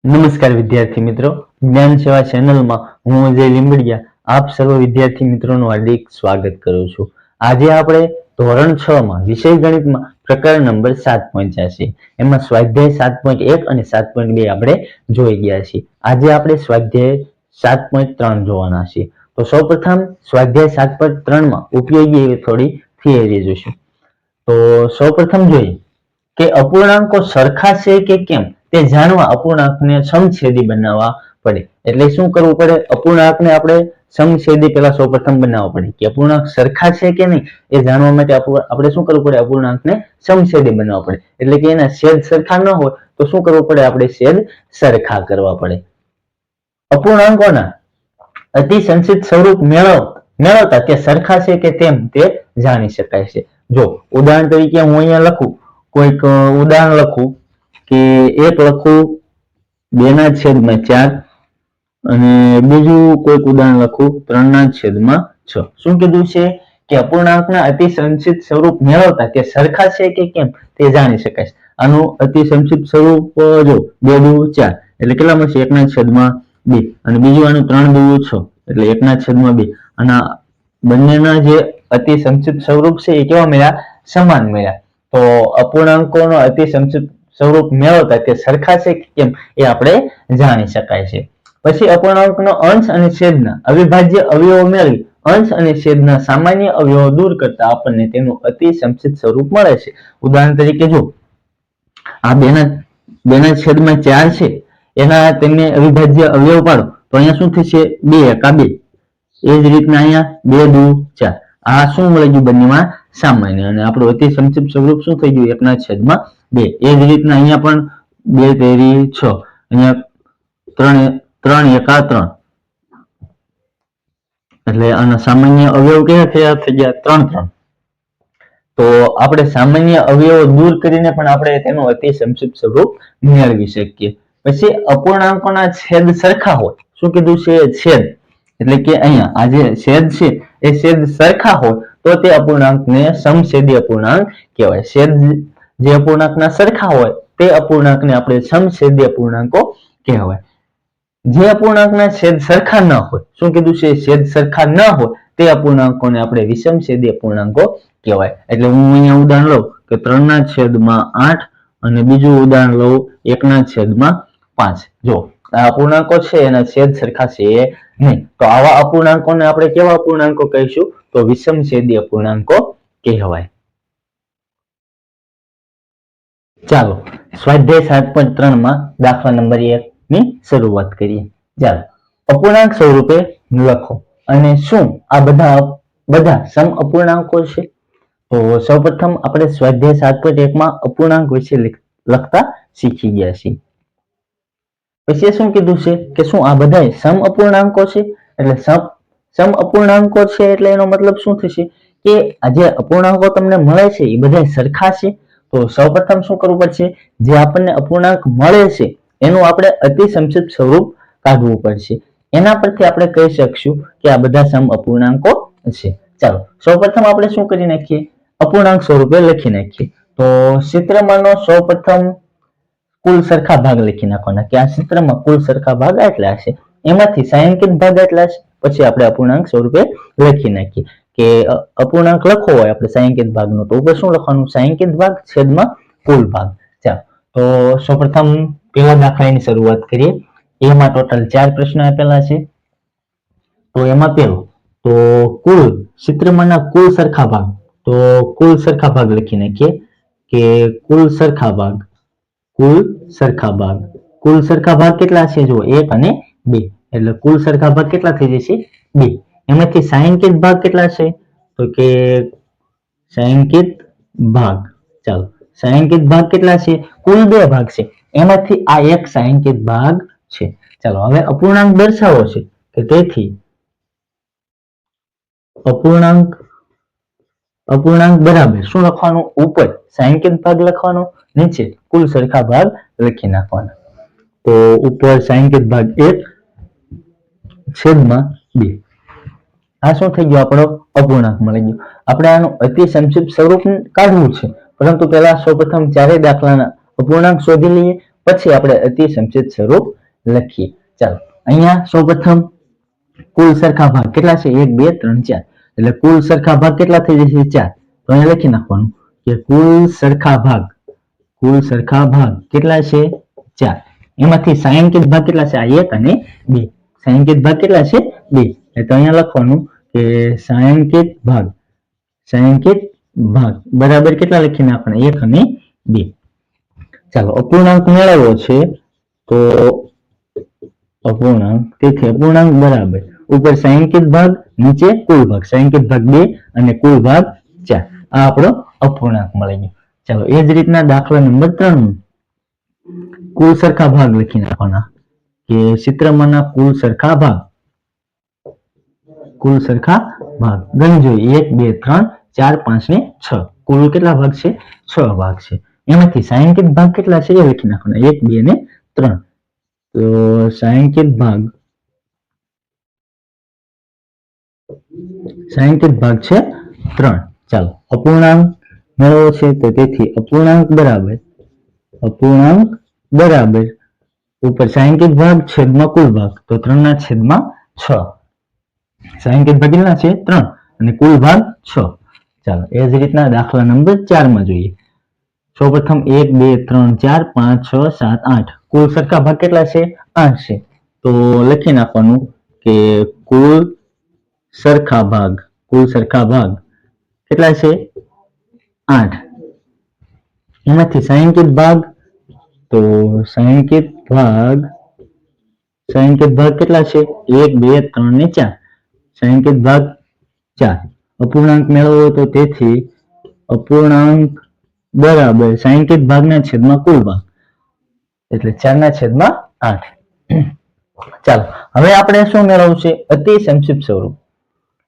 નમસ્કાર વિદ્યાર્થી મિત્રો, જ્ઞાન સેવા ચેનલમાં હું અજય લીંબડિયા આપ સર્વ વિદ્યાર્થી મિત્રોનું હાર્દિક સ્વાગત કરું છું. આજે આપણે ધોરણ 6 માં વિષય ગણિતમાં પ્રકરણ નંબર 7 પહોંચ્યા છીએ. એમાં સ્વાધ્યાય 7.1 અને 7.2 આપણે જોઈ ગયા છીએ. આજે આપણે સ્વાધ્યાય 7.3 જોવાના છીએ. તો સૌપ્રથમ સ્વાધ્યાય 7.3 માં ઉપયોગી એવી થોડી થિયરી જોઈશું. તો સૌપ્રથમ જોઈએ કે અપૂર્ણાંકો સરખા છે કે કેમ તે જાણવા અપૂર્ણાંકને સમછેદી બનાવવા પડે. એટલે શું કરવું પડે? અપૂર્ણાંકને આપણે સમછેદી પહેલા સૌપ્રથમ બનાવવા પડે કે અપૂર્ણાંક સરખા છે કે નહીં એ જાણવા માટે આપણે શું કરવું પડે? અપૂર્ણાંકને સમછેદી બનાવવા પડે. એટલે કે એના છેદ સરખા ન હોય તો શું કરવું પડે? આપણે છેદ સરખા કરવા પડે. અપૂર્ણાંકોના અતિસંક્ષિપ્ત સ્વરૂપ મેળવતા તે સરખા છે કે તેમ તે જાણી શકાય છે. જો ઉદાહરણ તરીકે હું અહીંયા લખું, કોઈક ઉદાહરણ લખું કે 1 લખું 2/4 અને બીજું કોઈક ઉદાહરણ લખું 3/6. શું કીધું છે કે અપૂર્ણાંકના અતિસંક્ષિપ્ત સ્વરૂપ મેળવતા તે સરખા છે કે કેમ તે જાણી શકાય છે. આનું અતિસંક્ષિપ્ત સ્વરૂપ જો 2 4 એટલે કેટલા મળશે? 1/2 અને બીજું આનું 3 6 એટલે 1/2. અને બંનેના જે અતિસંક્ષિપ્ત સ્વરૂપ છે એ કેવા મળ્યા? સમાન મળ્યા. તો અપૂર્ણાંકોનો અતિસંક્ષિપ્ત સ્વરૂપ મેળવતા તે સરખા છે કે કેમ એ આપણે જાણી શકાય છે. પછી અપૂર્ણાંકનો અંશ અને છેદના અવિભાજ્ય અવયવો મેળવી અંશ અને છેદના સામાન્ય અવયવો દૂર કરતા આપણને તેનું અતિસંક્ષિપ્ત સ્વરૂપ મળે છે. ઉદાહરણ તરીકે જો આ 2/4 છે એના તેમને અવિભાજ્ય અવયવ પાડો તો અહીંયા શું થશે? 2 × 2. એ જ રીતના અહીંયા 2 × 4. આ શું મળી ગયું? બંનેમાં સામાન્ય. અને આપણું અતિસંક્ષિપ્ત સ્વરૂપ શું થઈ ગયું? 1/2. એ જ રીતના અહીંયા પણ 2 તેરી 6, અહીંયા 3 એકા 3 એટલે આના સામાન્ય અવયવ કેવા થયા? થઈ ગયા 3 3. તો આપણે સામાન્ય અવયવો દૂર કરીને પણ આપણે તેનું અતિસંક્ષિપ્ત સ્વરૂપ મેળવી શકીએ. પછી અપૂર્ણાંકોના છેદ સરખા હોય. શું કીધું છે? છેદ એટલે કે અહીંયા આ જે છેદ છે એ છેદ સરખા હોય તો તે અપૂર્ણાંકને સમછેદી અપૂર્ણાંક કહેવાય. છેદ જે અપૂર્ણાંકના સરખા હોય તે અપૂર્ણાંકને આપણે સમછેદી અપૂર્ણાંકો કહેવાય. જે અપૂર્ણાંકના છેદ સરખા ન હોય, શું કીધું છે? છેદ સરખા ન હોય તે અપૂર્ણાંકોને આપણે વિષમછેદી અપૂર્ણાંકો કહેવાય. એટલે હું અહીંયા ઉદાહરણ લઉં કે 3/8 અને બીજું ઉદાહરણ લઉં 1/5. જો આ અપૂર્ણાંકો છે એના છેદ સરખા છે નહીં, તો આવા અપૂર્ણાંકોને આપણે કેવા અપૂર્ણાંકો કહીશું? તો વિષમછેદી અપૂર્ણાંકો કહેવાય. ચાલો સ્વાધ્યાય 7.3 માં દાખલા નંબર 1 ની શરૂઆત કરીએ. ચાલો અપૂર્ણાંક સ્વરૂપે લખો. અને શું આ બધા સમ અપૂર્ણાંકો છે? તો સૌપ્રથમ આપણે સ્વાધ્યાય 7.1 માં અપૂર્ણાંક વિશે લખતા શીખી ગયા છીએ. પછી શું કીધું છે કે શું આ બધા સમ અપૂર્ણાંકો છે? એટલે સમ અપૂર્ણાંકો છે એટલે એનો મતલબ શું થશે કે આ જે અપૂર્ણાંકો તમને મળે છે એ બધા સરખા છે. તો સૌપ્રથમ શું કરવું પડશે? જે આપણને અપૂર્ણાંક મળે છે એનું આપણે અતિસંક્ષિપ્ત સ્વરૂપ કાઢવું પડશે. એના પરથી આપણે કહી શકશું કે આ બધા સમ અપૂર્ણાંકો છે. ચાલો સૌપ્રથમ આપણે શું કરી નાખીએ? અપૂર્ણાંક સ્વરૂપે લખી નાખીએ. તો સૂત્રમાંનો સૌપ્રથમ કુલ સરખા ભાગ લખી નાખવાના કે આ સૂત્રમાં કુલ સરખા ભાગ આટલા છે, એમાંથી છાંયાંકિત ભાગ આટલા છે. પછી આપણે અપૂર્ણાંક સ્વરૂપે લખી નાખીએ કે અપૂર્ણાંક લખવો હોય આપણે છાંયાંકિત ભાગનો તો ઉપર શું લખવાનું? છાંયાંકિત ભાગ છેદમાં કુલ ભાગ. ચાલો તો સૌપ્રથમ પહેલા દાખલાની શરૂઆત કરીએ. એમાં ટોટલ 4 પ્રશ્નો આપેલા છે. તો એમાં પહેલો તો કુલ સૂત્રમાંના કુલ સરખા ભાગ. તો કુલ સરખા ભાગ લખી નાખીએ કે કુલ સરખા ભાગ કુલ સરખા ભાગ કેટલા છે? જો 1 અને 2 એટલે કુલ સરખા ભાગ કેટલા થઈ જશે? 2. એમાંથી છાંયાંકિત ભાગ કેટલા છે? તો કે છાંયાંકિત ભાગ, ચાલો છાંયાંકિત ભાગ કેટલા છે? કુલ 2 ભાગ છે, એમાંથી આ એક છાંયાંકિત ભાગ છે. ચાલો હવે અપૂર્ણાંક દર્શાવો છે કે તેથી અપૂર્ણાંક બરાબર શું લખવાનું? ઉપર છાંયાંકિત ભાગ લખવાનો, નીચે કુલ સરખા ભાગ લખી નાખવાના. તો ઉપર છાંયાંકિત ભાગ 1/2. આ શું થઈ ગયું? આપણો અપૂર્ણાંક મળી ગયો. આપણે આનું અતિસંક્ષિપ્ત સ્વરૂપ કાઢવું છે, પરંતુ પહેલા સૌપ્રથમ ચારે દાખલાના અપૂર્ણાંક શોધી લઈએ, પછી આપણે અતિ સંક્ષિપ્ત સ્વરૂપ લખીએ. ચાલો અહીંયા સૌપ્રથમ કુલ સરખા ભાગ કેટલા છે? 1 2 3 4. એટલે કુલ સરખા ભાગ કેટલા થઈ જશે? 4. તો અહીંયા લખી નાખવાનું કે કુલ સરખા ભાગ કેટલા છે? 4. એમાંથી છાयांकित ભાગ કેટલા છે? આ 1 અને 2. છાयांकित ભાગ કેટલા છે? 2. એટલે અહીંયા લખવાનું કે છાयांकित ભાગ બરાબર કેટલા લખી નાખવાના? 1 અને 2. ચાલો અપૂર્ણાંક મેળવવો છે તો અપૂર્ણાંક, તેથી અપૂર્ણાંક બરાબર ઉપર છાयांकित ભાગ, નીચે કુલ ભાગ. છાयांकित ભાગ 2 અને કુલ ભાગ 4. આ આપણો અપૂર્ણાંક મળી ગયો. ચાલો એ જ રીતના દાખલા નંબર 3 કુલ સરખા ભાગ લખી નાખવાના કે ચિત્રમાંના કુલ સરખા ભાગ ગણી જોઈએ 1 2 3 4 5 ને 6. કુલ કેટલા ભાગ છે? 6 ભાગ છે. એમાંથી છાयांकित ભાગ કેટલા છે એ લખી નાખવાના 1 2 અને 3. તો છાयांकित ભાગ છે 3. ચાલો અપૂર્ણાંક મેળવવો છે તો તેથી અપૂર્ણાંક બરાબર ઉપર છાयांकित ભાગ છેદમાં કુલ ભાગ, તો 3/6. છાयांकित ભાગ કેટલા છે? 3 અને કુલ ભાગ 6. ચાલો એ જ રીતના દાખલા નંબર 4 માં જોઈએ. સૌપ્રથમ 1 2 3 4 5 6 7 8. કુલ સરખા ભાગ કેટલા છે? 8 છે. તો લખી નાખવાનું કે કુલ સરખા ભાગ કેટલા છે? 8. એમાંથી છાयांकित ભાગ, તો છાयांकित ભાગ કેટલા છે? 1 2 3 ને 4. છાयांकित ભાગ 4. અપૂર્ણાંક મેળવવો તો તેથી અપૂર્ણાંક બરાબર છાयांकित ભાગના છેદમાં કુલ ભાગ, એટલે 4/8. ચાલો હવે આપણે શું મેળવવું છે? અતિ સંક્ષિપ્ત સ્વરૂપ,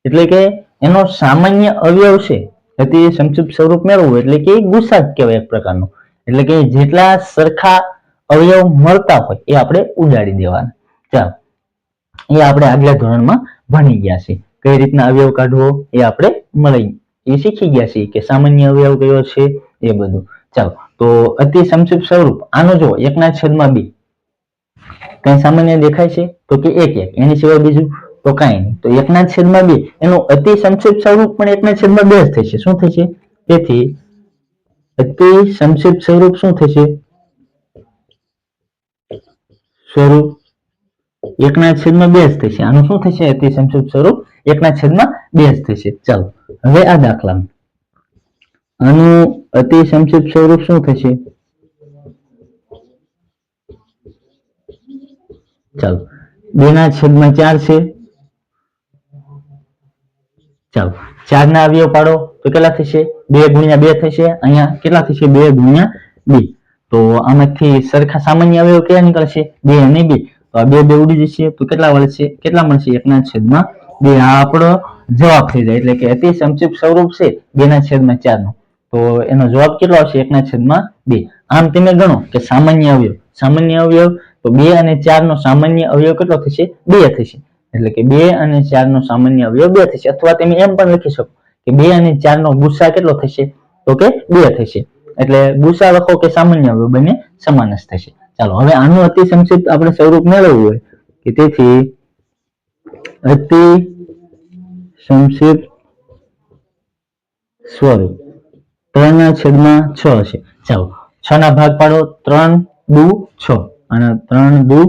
એટલે કે એનો સામાન્ય અવયવ છે. અતિ સંક્ષિપ્ત સ્વરૂપ મેળવવું એટલે કે ગુસાઅ કહેવાય એક પ્રકારનો. એટલે કે જેટલા સરખા અવયવ મળતા હોય એ આપણે ઉડાડી દેવાના. ચાલો એ આપણે આગલા ધોરણમાં ભણી ગયા છે. કઈ રીતના અવયવ કાઢવો એ આપણે શીખી ગયા છીએ કે સામાન્ય અવયવ કયો છે એ બધું. ચાલો તો અતિ સંક્ષિપ્ત સ્વરૂપ આનો જો 1/2. કઈ સામાન્ય દેખાય છે? તો કે 1 1. એની સિવાય બીજું તો કાંઈ નહીં. તો 1/2 એનું અતિ સંક્ષિપ્ત સ્વરૂપ પણ 1/2 જ થશે. શું થશે? તેથી અતિ સંક્ષિપ્ત સ્વરૂપ શું થશે? સ્વરૂપ 1/2 જ થશે. આનું શું થશે? અતિ સંક્ષિપ્ત સ્વરૂપ 1/2 જ થશે. ચાલો હવે આ દાખલામાં આનું અતિ સંક્ષિપ્ત સ્વરૂપ શું થશે? ચાલો 2/4 છે. ચાલો 4 ના અવયવ પાડો તો કેટલા થશે? 2 × 2 થશે. અહીંયા કેટલા થશે? 2 × 2. તો આમાંથી સરખા સામાન્ય અવયવ કયા નીકળશે? 2 અને 2. તો આ 2 ઉડી જશે તો કેટલા મળશે? 1/2. આ આપણો જવાબ થઈ જાય. એટલે કે અતિ સંક્ષિપ્ત સ્વરૂપ છે 2/4 નો. તો એનો જવાબ કેટલો આવશે? 1/2. આમ તમે ગણો કે સામાન્ય અવયવ તો 2 અને 4 નો સામાન્ય અવયવ કેટલો થશે? 2 થશે. એટલે કે 2 અને 4 નો સામાન્ય અવયવ 2 થશે. અથવા તમે એમ પણ લખી શકો કે 2 અને 4 નો ગુસાઅ કેટલો થશે? તો કે 2 થશે. એટલે ગુસાઅ લખો કે સામાન્ય અવયવ બંને સમાન જ થશે. ચાલો હવે આનું અતિ સંક્ષિપ્ત આપણે સ્વરૂપ મેળવવું હોય કે તેથી અતિ સંક્ષિપ્ત સ્વરૂપ 3/6 હશે. ચાલો 6 ના ભાગ પાડો. 3 દુ 6 અને 3 દુ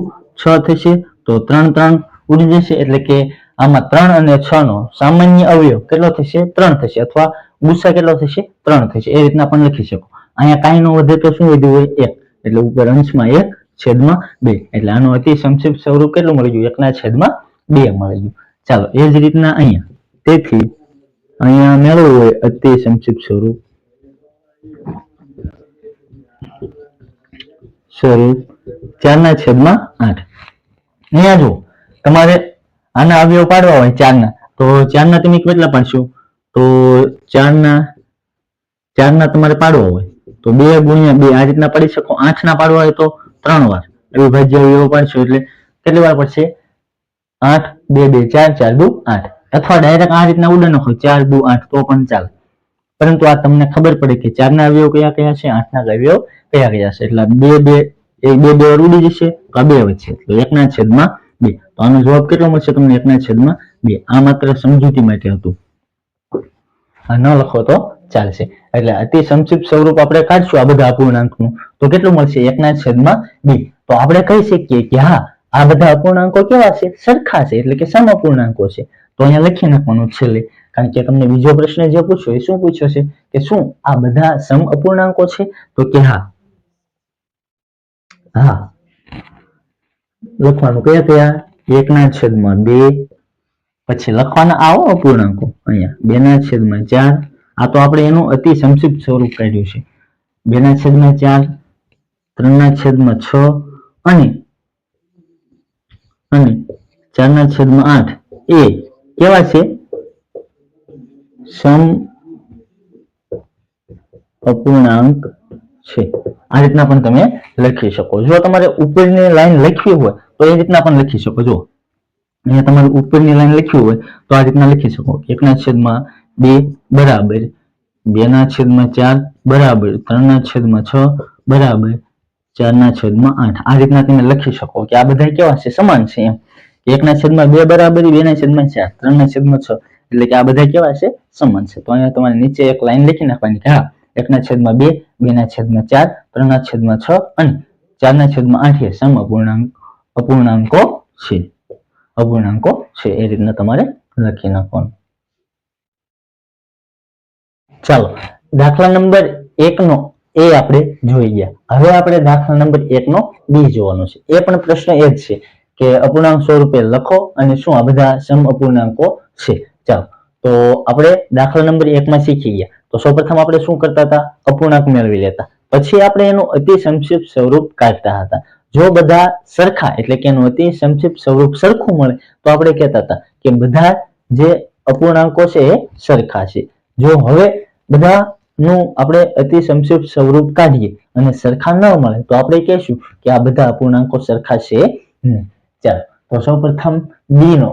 6 થશે. તો 3 3 ઉડી જશે. એટલે કે આમાં 3 અને 6 નો સામાન્ય અવયવ કેટલો થશે? 3 થશે. અથવા ગુસાઅ કેટલો થશે? 3 થશે. એ રીતના પણ લખી શકો. અહીંયા કાંઈ ન વધે તો શું વધ્યું હોય? 1. એટલે ઉપર અંશમાં 1/2. એટલે આનું અતિ સંક્ષિપ્ત સ્વરૂપ કેટલું મળી ગયું? 1/2 મળી ગયું. ચાલો એ જ રીતના અહીંયા, તેથી અહીંયા મેળવવું હોય અતિ સંક્ષિપ્ત સ્વરૂપ 4/8. અહીંયા જો તમારે આના અવયવ પાડવા હોય 4 ના, તો 4 ના તમે કેટલા પાડશો? તો 4 ના તમારે પાડવા હોય તો 2 × 2 આ રીતના પાડી શકો. 8 ના પાડવા હોય તો 3 વાર અવિભાજ્ય અવયવ પાડશો એટલે કેટલી વાર પડશે? 8 2 2 4 4 દુ 8. અથવા ડાયરેક્ટ આ રીતના ઉડા નાખો 4 દુ 8 તો પણ ચાલે. પરંતુ આ તમને ખબર પડે કે 4 ના અવયવ કયા કયા છે, 8 ના અવયવ કયા કયા છે. એટલે 2 2 એ બે બે ઉડી જશે તો આ 2 વધશે એટલે 1/2. તો આનો જવાબ કેટલો મળશે તમને? 1/2. આ માત્ર સમજૂતી માટે હતું, ન લખો તો ચાલશે. એટલે અતિ સંક્ષિપ્ત સ્વરૂપ આપણે કાઢશું આ બધા અપૂર્ણાંકનું તો કેટલું મળશે? 1/2. તો આપણે કહી શકીએ કે હા, આ બધા અપૂર્ણાંકો કેવા છે? સરખા છે, એટલે કે સમઅપૂર્ણાંકો છે. તો અહીંયા લખી નાખવાનું છેલ્લે, કારણ કે તમને બીજો પ્રશ્ન જે પૂછ્યો એ શું પૂછ્યો છે કે શું આ બધા સમઅપૂર્ણાંકો છે? તો કે હા. હા લખવાનું કયા કયા? 1/2. પછી લખવાના આવો અપૂર્ણાંકો અહીંયા 2/4. આ તો આપણે એનું અતિ સંક્ષિપ્ત સ્વરૂપ કાઢ્યું છે. 2/4, 3/6 અને 4/8 એ કેવા છે? સમ અપૂર્ણાંક છે. આ રીતના પણ તમે લખી શકો. જો તમારે ઉપરની લાઈન લખવી હોય તો એ રીતના પણ લખી શકો. જો અહીંયા તમારે ઉપરની લાઈન લખવી હોય તો આ રીતના લખી શકો. 1/2 બરાબર 2/4 બરાબર 3/6 બરાબર 4/8. આ રીતના તમે લખી શકો કે આ બધા કેવા છે? સમાન છે એમ. 1/2 બરાબર 2/4 3/6 એટલે કે આ બધા કેવા છે? સમાન છે. તો અહીંયા તમારે નીચે એક લાઈન લખી નાખવાની કે હા 1/2 2/4 3/6 અને 4/8 એ અપૂર્ણાંકો છે. એ રીતના તમારે લખી નાખવાનું. ચાલો દાખલા નંબર 1 નો એ આપણે જોઈ ગયા. હવે આપણે દાખલા નંબર 1 નો બી જોવાનો છે. એ પણ પ્રશ્ન એ જ છે કે અપૂર્ણાંક સ્વરૂપે લખો અને શું આ બધા સમઅપૂર્ણાંકો છે. ચાલો તો આપણે દાખલા નંબર 1 માં શીખી ગયા. તો સૌપ્રથમ આપણે શું કરતા હતા? અપૂર્ણાંક મેળવી લેતા. પછી આપણે એનું અતિ સંક્ષિપ્ત સ્વરૂપ કાઢતા હતા. જો બધા સરખા એટલે કે એનું અતિ સંક્ષિપ્ત સ્વરૂપ સરખું મળે તો આપણે કહેતા હતા કે બધા જે અપૂર્ણાંકો છે એ સરખા છે. જો હવે બધાનું આપણે અતિ સંક્ષિપ્ત સ્વરૂપ કાઢીએ અને સરખા ન મળે તો આપણે કહેશું કે આ બધા અપૂર્ણાંકો સરખા છે નહીં. ચાલો તો સૌપ્રથમ બી નો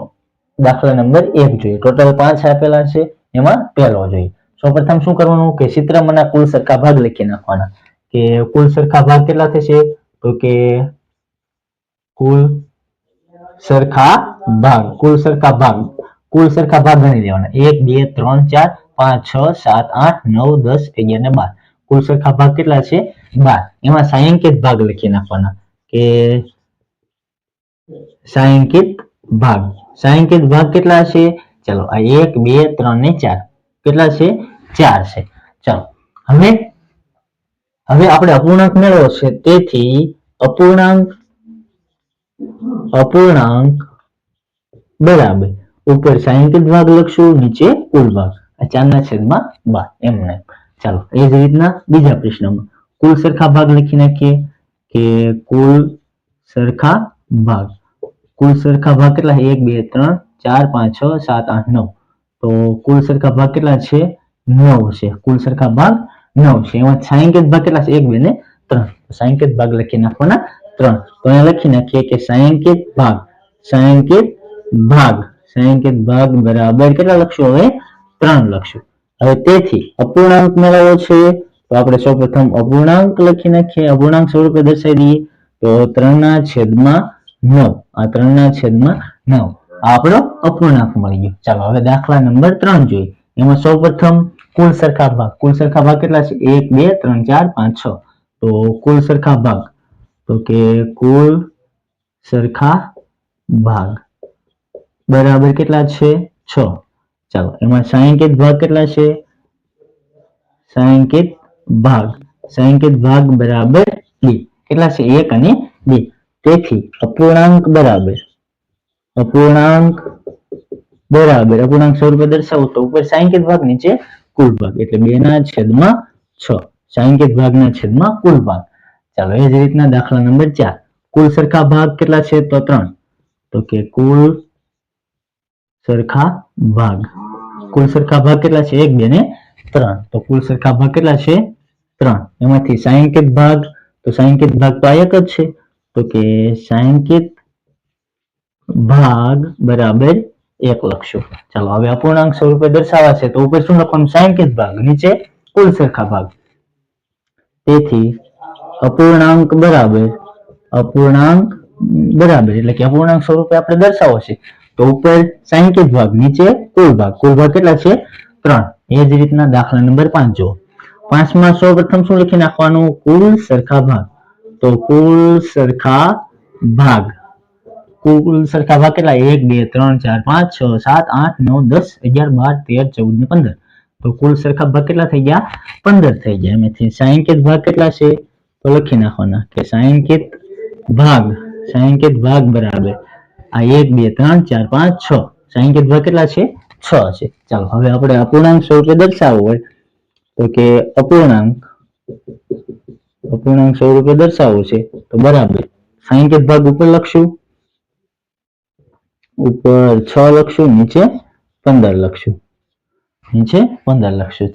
દાખલા નંબર 1 જોઈએ. ટોટલ 5 આપેલા છે, એમાં પહેલો જોઈએ. સૌપ્રથમ શું કરવાનું કે ચિત્રમાંના કુલ સરખા ભાગ લખી નાખવાના. કે કુલ સરખા ભાગ કેટલા થશે? તો કે કુલ સરખા ભાગ ગણી લેવાના. 1 2 3 4 5 6 7 8 9 10 11 ને 12. કુલ સરખા ભાગ કેટલા છે? 12. એમાં છાંયાંકિત ભાગ લખી નાખવાના કે છાંયાંકિત ભાગ કેટલા છે? ચલો આ 1 2 3 ને 4 કેટલા છે? 4 છે. ચાલો હવે આપણે અપૂર્ણાંક મેળવો છે, તેથી અપૂર્ણાંક બરાબર ઉપર છાંયાંકિત ભાગ લખશું, નીચે કુલ ભાગ. આ 4/12 એમને. ચાલો એ જ રીતના બીજા પ્રશ્નમાં કુલ સરખા ભાગ લખી નાખીએ કે કુલ સરખા ભાગ કેટલા? 1 2 3 4 5 6 7 8 9. તો કુલ સરખા ભાગ કેટલા છે? 9 છે. કુલ સરખા ભાગ 9 છે. એમાં છાંયાંકિત ભાગ કેટલા છે? 1 2 ને 3. છાંયાંકિત ભાગ લખી નાખવાના 3. તો અહીંયા લખી નાખીએ કે છાંયાંકિત ભાગ બરાબર કેટલા લખશું? હવે 3 લખશું. હવે તેથી અપૂર્ણાંક મેળવવો છે તો આપણે સૌપ્રથમ અપૂર્ણાંક લખી નાખીએ. અપૂર્ણાંક સ્વરૂપે દર્શાવી દઈએ તો 3/9. આ 3/9 આપણો અપૂર્ણાંક મળી ગયો. ચાલો હવે દાખલા નંબર 3 જોઈએ. એમાં સૌપ્રથમ કુલ સરખા ભાગ કેટલા છે? 1 2 3 4 5 6. તો કુલ સરખા ભાગ તો કે કુલ સરખા ભાગ બરાબર કેટલા છે? 6. ચાલો એમાં છાંયાંકિત ભાગ કેટલા છે? છાંયાંકિત ભાગ બરાબર 2. કેટલા છે? 1 અને 2. તેથી અપૂર્ણાંક સ્વરૂપે દર્શાવો તો ઉપર છાંયાંકિત ભાગ નીચે કુલ ભાગ એટલે 2/6. છાંયાંકિત ભાગના છેદમાં કુલ ભાગ. ચાલો એ જ રીતના દાખલા નંબર 4 કુલ સરખા ભાગ કેટલા છે? તો 3. તો કે કુલ સરખા ભાગ કેટલા છે? 1 2 ને 3. તો કુલ સરખા ભાગ કેટલા છે? 3. એમાંથી છાંયાંકિત ભાગ તો આ એક જ છે. તો કે છાંયાંકિત ભાગ બરાબર 1 લખશું. ચાલો હવે અપૂર્ણાંક સ્વરૂપે દર્શાવવા છે તો ઉપર શું લખવાનું? છાંયાંકિત ભાગ નીચે કુલ સરખા ભાગ. તેથી અપૂર્ણાંક બરાબર અપૂર્ણાંક બરાબર એટલે કે અપૂર્ણાંક સ્વરૂપે આપણે દર્શાવવો છે તો ઉપર સંકેત ભાગ નીચે કુલ ભાગ કેટલા છે 3. એ જ રીતના દાખલા નંબર 5 જો 5માં સૌપ્રથમ શું લખી નાખવાનું કુલ સરખા ભાગ તો કુલ સરખા ભાગ કેટલા 1 2 3 4 5 6 7 8 9 10 11 12 13 14 ને 15 તો કુલ સરખા ભાગ કેટલા થઈ ગયા 15 થઈ ગયા એમાંથી સંકેત ભાગ કેટલા છે તો લખી નાખવાના કે સંકેત ભાગ બરાબર આ 1 2 3 4 5 6 સંકેત ભાગ કેટલા છે 6 છે ચાલો હવે આપણે અપૂર્ણાંક સ્વરૂપે દર્શાવવું હોય તો કે અપૂર્ણાંક સ્વરૂપે દર્શાવવું છે તો બરાબર સંકેત ભાગ ઉપર લખશું ઉપર 6 લખશું નીચે 15 લખશું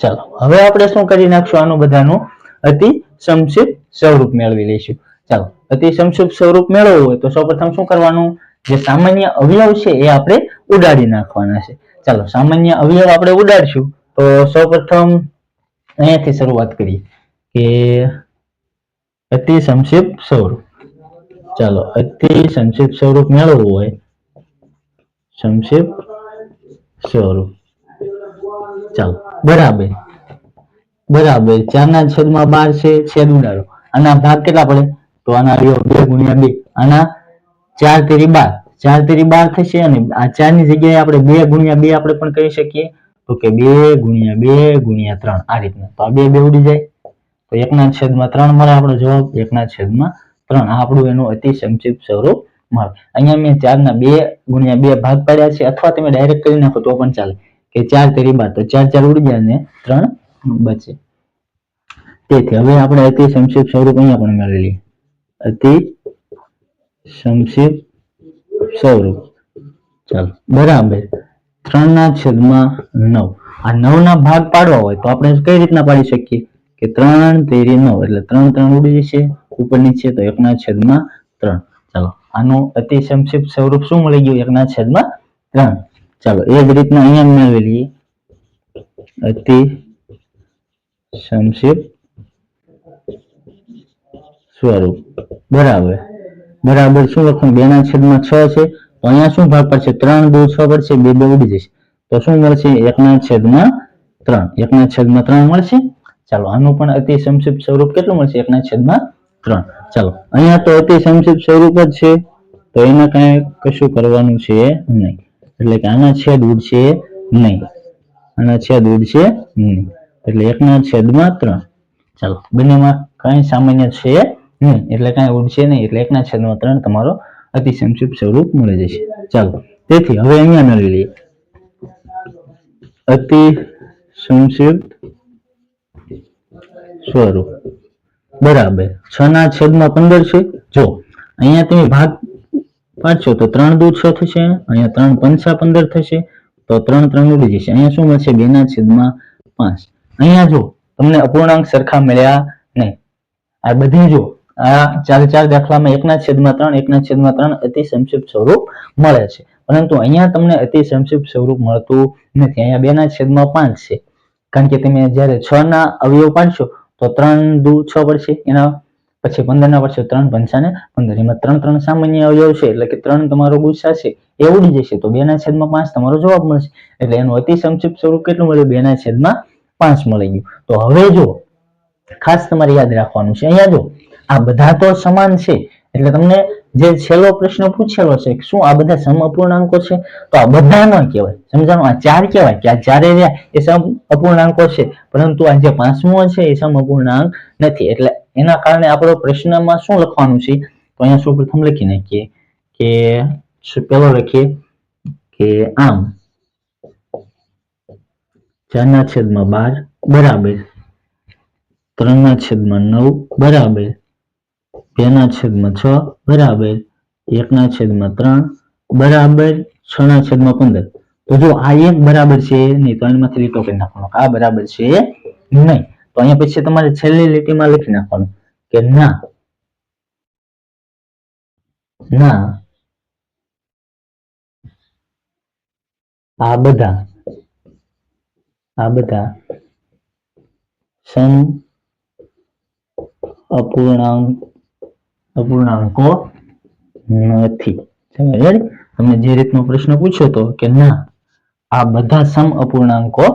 ચાલો હવે આપણે શું કરી નાખશું આનું બધાનું અતિ સંક્ષિપ્ત સ્વરૂપ મેળવી લઈશું ચાલો અતિ સંક્ષિપ્ત સ્વરૂપ મેળવવું હોય તો સૌપ્રથમ શું કરવાનું જે સામાન્ય અવયવ છે એ આપણે ઉડાડી નાખવાના છે ચાલો સામાન્ય અવયવ આપણે ઉડાડશું તો સૌપ્રથમ અહીંયાથી શરૂઆત કરીએ કે અતિ સંક્ષિપ્ત સ્વરૂપ ચાલો અતિ સંક્ષિપ્ત સ્વરૂપ મેળવવું હોય સંક્ષિપ્ત સ્વરૂપ ચાલો બરાબર 4/12 છે છેદ ઉડાડો આના ભાગ કેટલા પડે તો આના 2 ગુણ્યા 2 આના 4 તેરી 12 થશે અને આ 4 ની જગ્યાએ આપણે 2 ગુણ્યા 2 આપણે પણ કહી શકીએ તો કે 2 ગુણ્યા 2 ગુણ્યા 3 આ રીતના તો આ 2 ઉડી જાય તો 1/3 મળે આપણો જવાબ 1/3 આ આપણું એનું અતિ સંક્ષિપ્ત સ્વરૂપ મળે અહીંયા મેં 4 ના 2 ગુણ્યા 2 ભાગ પાડ્યા છે અથવા તમે ડાયરેક્ટ કરી નાખો તો પણ ચાલે કે 4 તેરી 12 તો 4 ઉડી જાય અને 3 બચે તેથી હવે આપણે અતિ સંક્ષિપ્ત સ્વરૂપ અહીંયા પણ મેળવી લઈએ અતિ સંક્ષિપ્ત સ્વરૂપ ચાલો બરાબર 3/9 આ 9 ના ભાગ પાડવા હોય તો આપણે કઈ રીતના પાડી શકીએ કે 3 તેરી 9 એટલે 3 ઉડી જશે ઉપર નીચે તો 1/3 ચાલો આનું અતિ સંક્ષિપ્ત સ્વરૂપ શું મળી ગયું 1/3 ચાલો એ જ રીતના અહીંયા મેળવી લઈએ અતિ સંક્ષિપ્ત સ્વરૂપ બરાબર શું લખું 2/6 છે તો અહીંયા શું ભાગ પડશે 3 2 6 પડશે 2 ઉડી જશે તો શું મળશે 1/3 મળશે ચાલો આનું પણ અતિ સંક્ષિપ્ત સ્વરૂપ કેટલું મળશે 1/3 ચાલો અહીંયા તો અતિ સંક્ષિપ્ત સ્વરૂપ જ છે તો એને કશું કરવાનું છે નહીં એટલે કે આના છેદ ઉડશે નહીં એટલે 1/3 ચાલો બંનેમાં કઈ સામાન્ય છે નહીં એટલે કઈ ઉડશે નહીં એટલે 1/3 તમારો અતિ સંક્ષિપ્ત સ્વરૂપ મળી જશે ચાલો તેથી હવે અહીંયા મેળવી લઈએ અતિ સંક્ષિપ્ત સ્વરૂપ બરાબર 6/15 છે જો અહીંયા તમે ભાગ પાડશો તો 3 દૂ 6 થશે અહીંયા 3 5 15 થશે તો 3 ઉડી જશે અહીંયા શું મળશે 2/5 અહીંયા જો તમને અપૂર્ણાંક સરખા મળ્યા નહીં આ બધી જો આ 4 દાખલામાં 1/3 અતિ સંક્ષિપ્ત સ્વરૂપ મળે છે પરંતુ અહીંયા તમને અતિ સંક્ષિપ્ત સ્વરૂપ મળતું નથી અહીંયા 2/5 છે કારણ કે તમે જ્યારે 6 ના અવયવ પાડશો તો 3 દૂ 6 પડશે એના પછી 15 ના પડશે 3 5 ને 15 એમાં 3 સામાન્ય અવયવ છે એટલે કે 3 તમારો ગુસ્સા છે એ ઉડી જશે તો 2/5 તમારો જવાબ મળશે એટલે એનું અતિ સંક્ષિપ્ત સ્વરૂપ કેટલું મળ્યું 2/5 મળી ગયું તો હવે જો ખાસ તમારે યાદ રાખવાનું છે અહીંયા જો આ બધા તો સમાન છે એટલે તમને જે છેલ્લો પ્રશ્ન પૂછેલો છે શું આ બધા સમઅપૂર્ણાંકો છે તો આ બધા ન કહેવાય સમજાણું આ 4 કહેવાય કે આ 4 રહ્યા એ સમઅપૂર્ણાંકો છે પરંતુ આ જે 5મો છે એ સમઅપૂર્ણાંક નથી એટલે એના કારણે આપણો પ્રશ્નમાં શું લખવાનું છે તો અહીંયા સૌપ્રથમ લખી નાખીએ કે પેલો લખીએ કે આમ 4/12 બરાબર 3/9 બરાબર 2/6 બરાબર 1/3 બરાબર 6/15 તો જો આ એક બરાબર છે નહીં તો એમાંથી લીટો કરી નાખવાનો આ બરાબર છે નહીં તો અહીંયા પછી તમારે છેલ્લી લીટીમાં લખી નાખવાનું કે ના આ બધા સમ અપૂર્ણાંક અપૂર્ણાંકો નથી. તમને જે રીતનો પ્રશ્ન પૂછ્યો હતો કે ના આ બધા સમ અપૂર્ણાંકો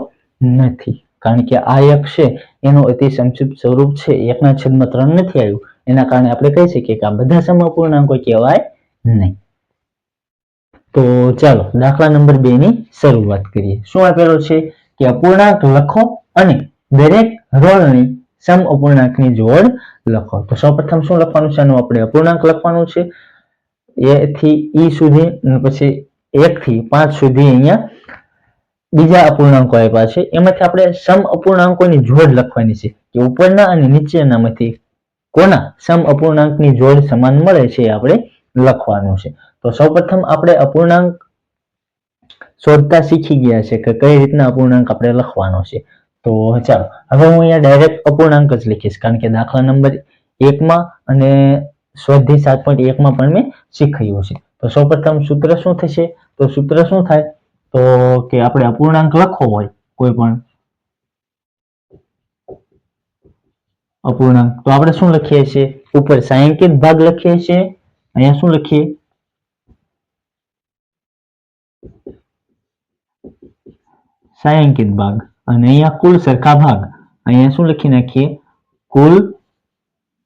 નથી, કારણ કે આ એક છે એનો અતિ સંક્ષિપ્ત સ્વરૂપ છે 1/3 નથી આવ્યું, એના કારણે આપણે કહી શકીએ કે આ બધા સમ અપૂર્ણાંકો કહેવાય નહીં. તો ચાલો દાખલા નંબર 2 ની શરૂઆત કરીએ. શું આપેલો છે કે અપૂર્ણાંક લખો અને દરેક રોલની સમ અપૂર્ણાંકની જોડ લખો. તો સૌપ્રથમ શું લખવાનું છે? આનું આપણે અપૂર્ણાંક લખવાનું છે a થી e સુધી, અને પછી 1 થી 5 સુધી અહીંયા બીજા અપૂર્ણાંકો આપ્યા છે. એમાંથી આપણે સમ અપૂર્ણાંકોની જોડ લખવાની છે કે ઉપરના અને નીચેનામાંથી કોના સમ અપૂર્ણાંકની જોડ સમાન મળે છે આપણે લખવાનું છે. તો સૌપ્રથમ આપણે અપૂર્ણાંક શોધતા શીખી ગયા છે કે કઈ રીતના અપૂર્ણાંક આપણે લખવાનો છે. તો ચાલો હવે હું અહીંયા ડાયરેક્ટ અપૂર્ણાંક જ લખીશ, કારણ કે દાખલા નંબર 1 માં અને સ્વાધ્યાય 7.1 માં પણ મેં શીખવ્યું છે. તો સૌપ્રથમ સૂત્ર શું થશે? તો સૂત્ર શું થાય તો કે આપણે અપૂર્ણાંક લખવો હોય કોઈ પણ અપૂર્ણાંક, તો આપણે શું લખીએ છીએ? ઉપર છાयांकित ભાગ લખીએ છીએ, અહીંયા શું લખીએ? છાयांकित ભાગ, અને અહીંયા કુલ સરખા ભાગ, અહીંયા શું લખી નાખીએ? કુલ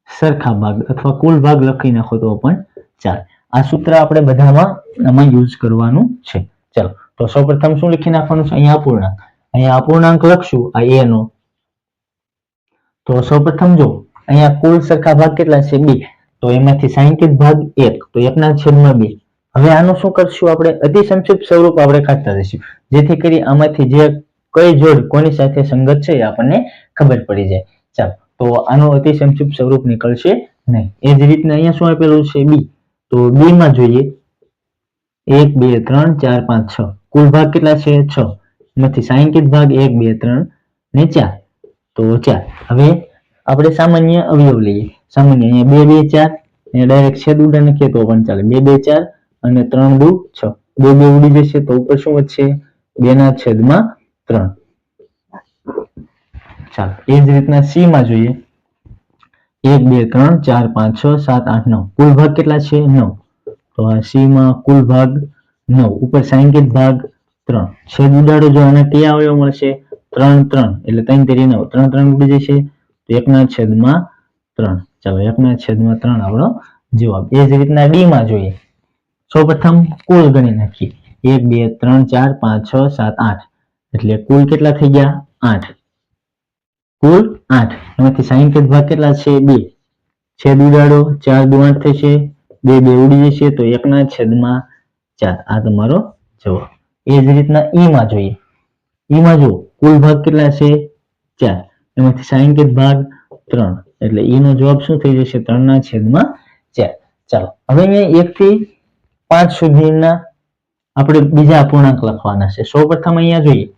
સરખા ભાગ, અથવા કુલ ભાગ લખી નાખો તો પણ ચાલે. આ સૂત્ર આપણે બધામાં આમાં યુઝ કરવાનું છે. ચલો તો સૌપ્રથમ શું લખી નાખવાનું છે? અહીંયા અપૂર્ણાંક લખશું આ a નો. તો સૌપ્રથમ જો અહીંયા કુલ સરખા ભાગ કેટલા છે? 2. તો એમાંથી છાयांकित ભાગ 1, તો 1/2. હવે આનું શું કરશું આપણે? અતિ સંક્ષિપ્ત સ્વરૂપ આપણે કાઢતા જઈશું, જેથી કરી આમાંથી જે કઈ જોડ કોની સાથે સંગત છે એ આપણને ખબર પડી જાય. ચાલો તો આનું અતિ સંક્ષિપ્ત સ્વરૂપ નીકળશે નહીં. એ જ રીતના અહીંયા શું આપેલું છે? b. તો b માં જોઈએ 1 2 3 4 5 6, કુલ ભાગ કેટલા છે? 6. એમાંથી છાयांकित ભાગ 1 2 3 ને 4, તો 4. હવે આપણે સામાન્ય અવયવ લઈએ. સામાન્ય અહીંયા 2 2 4, અહીંયા ડાયરેક્ટ છેદ ઉડા નાખીએ તો પણ ચાલે. 2 2 4 અને 3 2 6, 2 2 ઉડી જશે તો ઉપર શું વધશે? 2/3. ચાલો એ જ રીતના c માં જોઈએ 1 2 3 4 5 6 7 8 9, કુલ ભાગ કેટલા છે? 9. તો આ c માં કુલ ભાગ 9, ઉપર છાयांकित ભાગ 3, છેદ ઉડાડો જો આને કયા અવયવ મળશે? 3 3, એટલે 3 તેરી 9, 3 3 ઉડી જશે તો 1/3. ચાલો 1/3 આપણો જવાબ. એ જ રીતના d માં જોઈએ. સૌપ્રથમ કુલ ગણી નાખીએ 1 2 3 4 5 6 7 8, એટલે કુલ કેટલા થઈ ગયા? 8. કુલ 8. એમાંથી છાयांकित ભાગ કેટલા છે? 2. છેદ ઉડાડો 4 2 8 થશે, 2 2 ઉડી જશે તો 1/4. આ તમારો જવાબ. એ જ રીતના e માં જોઈએ. e માં જો કુલ ભાગ કેટલા છે? 4. એમાંથી છાयांकित ભાગ 3, એટલે e નો જવાબ શું થઈ જશે? 3/4. ચાલો હવે અહીંયા 1 થી 5 સુધીના આપણે બીજા અપૂર્ણાંક લખવાના છે. સૌપ્રથમ અહીંયા જોઈએ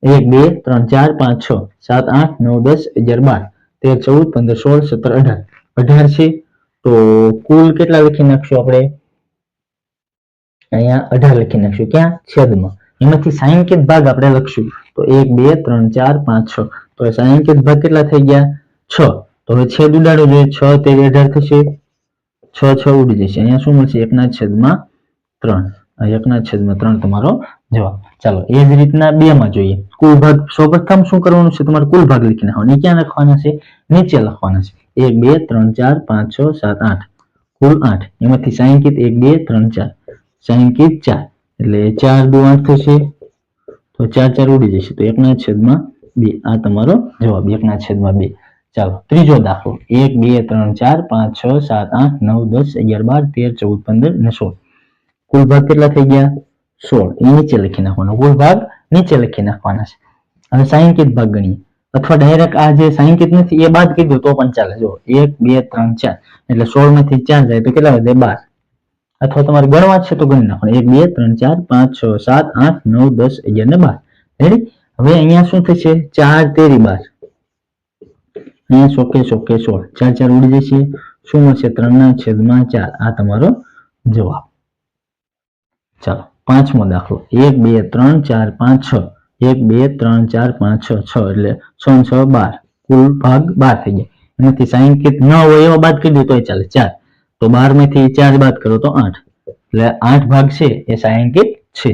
1 2 3 4 5 6 7 8 9 10 11 12 13 14 15 16 17 18 છે. તો કુલ કેટલા લખી નાખશું આપણે? અહીંયા 18 લખી નાખશું. ક્યાં? છેદમાં. એમાંથી છાयांकित ભાગ આપણે લખશું તો 1 2 3 4 5 6, તો છાयांकित ભાગ કેટલા થઈ ગયા? 6. તો હવે છેદ ઉડાડો જોઈએ, 6 તેરી 18 થશે, 6 6 ઉડી જશે. અહીંયા શું મળશે? 1/3. 1/3 તમારો જવાબ. ચાલો એ જ રીતના 2 માં જોઈએ. કુલ ભાગ સૌપ્રથમ શું કરવાનું છે? તમારે કુલ ભાગ લખી નાખવાનો. ક્યાં લખવાના છે? નીચે લખવાના છે. 1 2 3 4 5 6 7 8, કુલ 8. એમાંથી છાयांकित 1 2 3 4, છાयांकित 4, એટલે 4 2 8 થશે, તો 4 4 ઉડી જશે તો 1/2. આ તમારો જવાબ 1/2. ચાલો ત્રીજો દાખલો 1 2 3 4 5 6 7 8 9 10 11 12 13 14 15 અને 16, કુલ ભાગ કેટલા થઈ ગયા? 16. એ નીચે લખી નાખવાનો. કુલ ભાગ નીચે લખી નાખવાના છે. હવે છાयांकित ભાગ ગણીએ, અથવા ડાયરેક્ટ આ જે છાयांकित નથી એ બાદ કીધું તો પણ ચાલે. જો 1 2 3 4, એટલે 16 માંથી 4 જાય તો કેટલા વધે? 12. અથવા તમારે ગણવા છે તો ગણી નાખવાનું. 1 2 3 4 5 6 7 8 9 10 11 ને 12. રેડી? હવે અહીંયા શું થશે? 4 તેરી 12, અહીંયા સોકે 16, 4 4 ઉડી જશે. શું મળશે? 3/4. આ તમારો જવાબ. ચાલો પાંચમો દાખલો 1 2 3 4 5 6, 1 2 3 4 5 6, 6 એટલે 6 6 12, કુલ ભાગ 12 થઈ ગયા. એમાંથી છાयांकित ન હોય એવા બાદ કરી દો તોય ચાલે. 4, તો 12 માંથી 4 બાદ કરો તો 8, એટલે 8 ભાગ છે એ છાयांकित છે.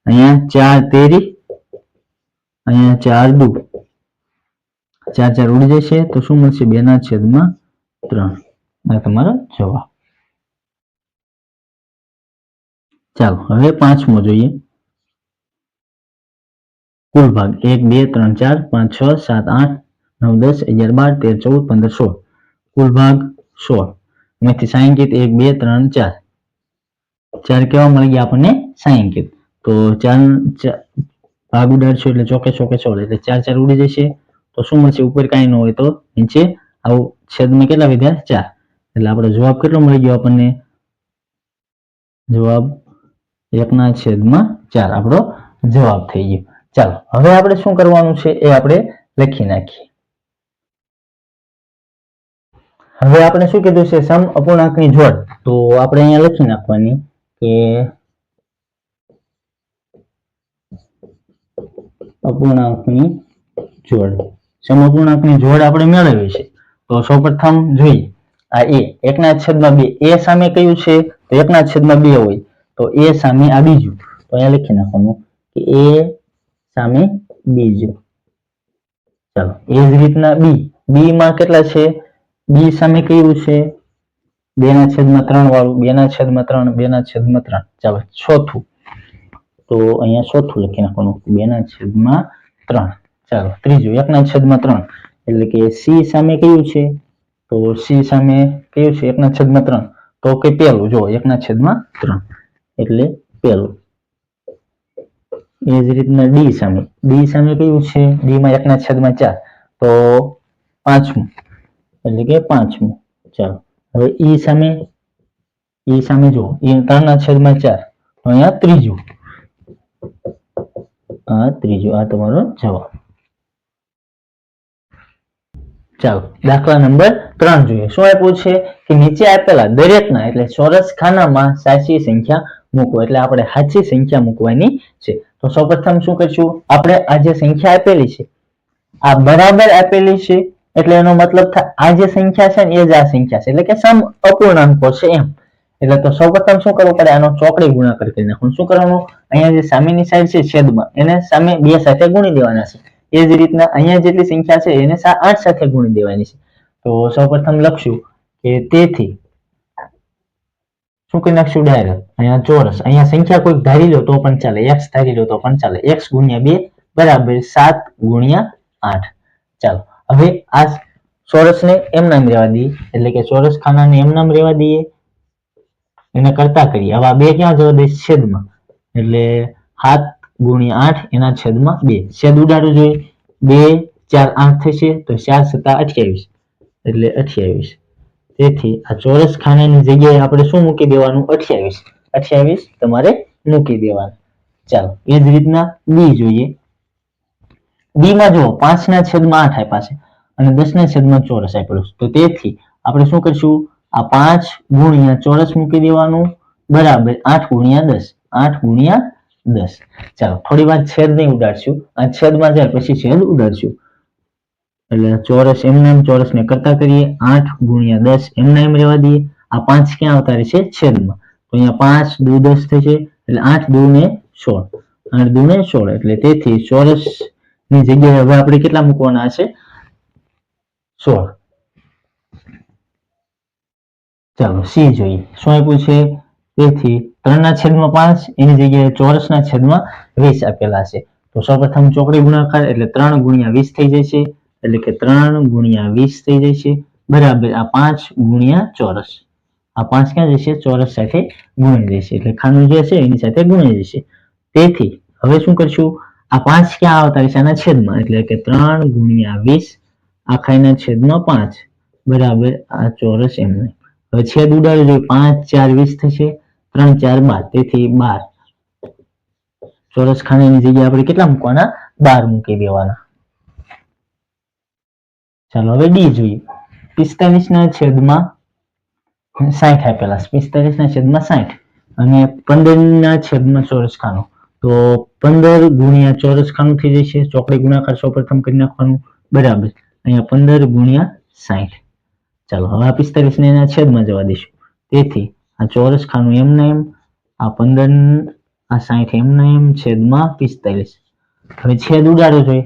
અહીંયા 4 તેરી, અહીંયા 4 દુ, 4 4 ઉડી જશે તો શું મળશે? 2/3. આ તમારો જવાબ. ચાલો હવે પાંચમો જોઈએ. કુલ ભાગ 1 2 3 4 5 6 7 8 9 10 11 12 13 14 15 16. કુલ ભાગ 16. એમાંથી છાयांकित 1 2 3 4. 4 કેવા મળી ગયા આપણને? છાयांकित. તો 4 ભાગ ઉડાડશો એટલે ચોકે ચોકે 16, એટલે 4 4 ઉડી જશે તો શું મળશે? ઉપર કાંઈ ન હોય તો નીચે આવું છેદમાં કેટલા વધ્યા? 4. એટલે આપણો જવાબ કેટલો મળી ગયો આપણને? જવાબ 1/4 આપણો જવાબ થઈ ગયો. ચાલો હવે આપણે શું કરવાનું છે એ આપણે લખી નાખીએ. હવે આપણે શું કીધું છે? સમ અપૂર્ણાંકની જોડ. તો આપણે અહીંયા લખી નાખવાની કે અપૂર્ણાંકની જોડ. સમ અપૂર્ણાંકની જોડ આપણે મેળવી છે. તો સૌપ્રથમ જોઈએ આ a 1/2. a સામે કયું છે? તો 1/2 હોય તો a સામે આ બીજું. તો અહીંયા લખી નાખવાનું કે a સામે બીજું. ચાલો એ જ રીતના b માં કેટલા છે? b સામે કયું છે? 2/3 વાળું. 2/3 2/3. ચાલો ચોથું. તો અહીંયા ચોથું લખી નાખવાનું 2/3. ચાલો ત્રીજું 1/3. એટલે કે c સામે કયું છે? તો c સામે કયું છે? 1/3. તો કે પેલું જો 1/3 એટલે પેલું. એ જ રીતના d સામે કયું છે? d માં 1/4 તો પાંચમું એટલે કે પાંચમું. ચાલો હવે e સામે જો e 3/4 તો અહીંયા ત્રીજું. આ તમારો જવાબ. ચાલો દાખલા નંબર 3 જોઈએ. શું આપ્યું છે કે નીચે આપેલા દરેકના એટલે ચોરસ ખાનામાં સાચી સંખ્યા મૂકો. એટલે આપણે સાચી સંખ્યા મૂકવાની છે. તો સૌપ્રથમ શું કરશું? આપણે આ જે સંખ્યા આપેલી છે આ બરાબર આપેલી છે એટલે એનો મતલબ થાય આ જે સંખ્યા છે ને એ જ આ સંખ્યા છે, એટલે કે સમ અપૂર્ણાંકો છે એમ. એટલે તો સૌપ્રથમ શું કરવું પડે? આનો ચોકડી ગુણાકાર કરી નાખવાનું. શું કરવાનું? અહીંયા જે સામેની સાઈડ છે છેદમાં એને સામે 2 સાથે ગુણી દેવાના છે. એ જ રીતના અહીંયા જેટલી સંખ્યા છે એને 8 સાથે ગુણી દેવાની છે. તો સૌપ્રથમ લખશું કે તેથી શું કરી નાખશું? ડાયરેક્ટ અહીંયા ચોરસ. અહીંયા સંખ્યા કોઈક ધારી લો તો પણ ચાલે, x ધારી લો તો પણ ચાલે. x × 2 બરાબર 7 × 8. ચાલો હવે આ ચોરસને એમ નામ રહેવા દઈએ, એટલે કે ચોરસ ખાનાને એમ નામ રહેવા દઈએ. એને કરતા કરીએ. હવે આ 2 ક્યાં જવા દે? છેદમાં. એટલે 7 × 8 એના છેદમાં 2. છેદ ઉડાડવું જોઈએ. 2 4 8 થશે તો 4 × 7 28 એટલે 28. તેથી આ ચોરસ ખાનાની જગ્યાએ આપણે શું મૂકી દેવાનું? 28 તમારે મૂકી દેવાનું. ચાલો એ જ રીતના b જોઈએ. b માં જો 5/8 આપ્યા છે અને 10/4 ચોરસ આપેલું છે. તો તેથી આપણે શું કરશું? આ 5 ગુણ્યા ચોરસ મૂકી દેવાનું બરાબર 8 × 10. 8 × 10. ચાલો થોડી વાર છેદ નહીં ઉડાડશું. આ છેદમાં જાય પછી છેદ ઉડાડશું. એટલે ચોરસ એમનામ ચોરસને કરતા કરીએ. 8 × 10 એમનામ રહેવા દઈએ. આ 5 ક્યાં આવતા રહેશે? છેદમાં. તો અહીંયા 5 દુ 10 થશે એટલે 8 દુ ને 16. 8 દુ ને 16 એટલે તેથી ચોરસ ની જગ્યાએ હવે આપણે કેટલા મૂકવાના છે? 16. ચાલો c જોઈએ. શું આપ્યું છે? તેથી 3/5 એની જગ્યાએ ચોરસના છેદમાં 20 આપેલા છે. તો સૌપ્રથમ ચોકડી ગુણાકાર એટલે 3 × 20 થઈ જશે. એટલે કે 3 × 20 થઈ જશે બરાબર આ 5 ગુણ્યા ચોરસ. આ 5 ક્યાં જશે? ચોરસ સાથે ગુણી જશે. એટલે ખાનું જે છે એની સાથે ગુણી જશે. તેથી હવે શું કરશું? આ 5 ક્યાં આવતા રહેશે? આના છેદમાં. એટલે કે 3 × 20 આખાના છેદમાં 5 બરાબર આ ચોરસ એમને. હવે છેદ ઉડાડવું જોઈએ. 5 4 20 થશે. 3 4 12 તેથી 12. ચોરસ ખાનાની જગ્યાએ આપણે કેટલા મૂકવાના? 12 મૂકી દેવાના. ચાલો હવે ડી જોઈએ. 45/60 આપેલા છે. 45/60 અને 15/. ચોરસ ખાનું. તો 15 ગુણ્યા ચોરસ ખાનું થઈ જશે. ચોકડી ગુણાકાર સૌપ્રથમ કરી નાખવાનું બરાબર અહીંયા 15 × 60. ચાલો હવે આ 45 ને એના છેદમાં જવા દઈશું. તેથી આ ચોરસ ખાનું એમને એમ, આ 15, આ 60 એમને એમ, છેદમાં 45. હવે છેદ ઉડાડો જોઈએ.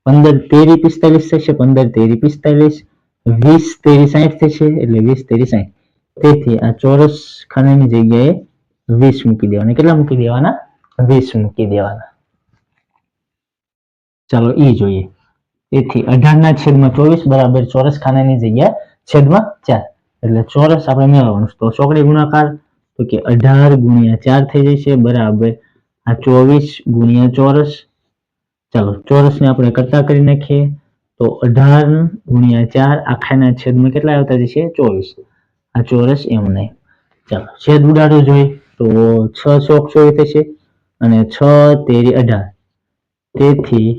15 તેરી 45 થશે, 15 તેરી 45, 20 તેરી 60 થશે, એટલે 20 તેરી 60. તેથી આ ચોરસ ખાનાની જગ્યાએ 20 મૂકી દેવાના. કેટલા મૂકી દેવાના? 20 મૂકી દેવાના. ચાલો ઈ જોઈએ. તેથી 18 ના છેદમાં 24 બરાબર ચોરસ ખાનાની જગ્યા છેદમાં 4. એટલે ચોરસ આપણે મેળવવાનું. તો ચોકડી ગુણાકાર તો કે 18 ગુણ્યા 4 થઈ જશે બરાબર આ 24 ગુણ્યા ચોરસ. ચાલો ચોરસને આપણે કરતા કરી નાખીએ. તો 18 ગુણ્યા 4 આખાના છેદમાં કેટલા આવતા જશે? 24. આ ચોરસ એમ નહીં. ચાલો છેદ ઉડાડો જોઈએ. તો 6 ચોક 24 થશે અને 6 તેરી 18. તેથી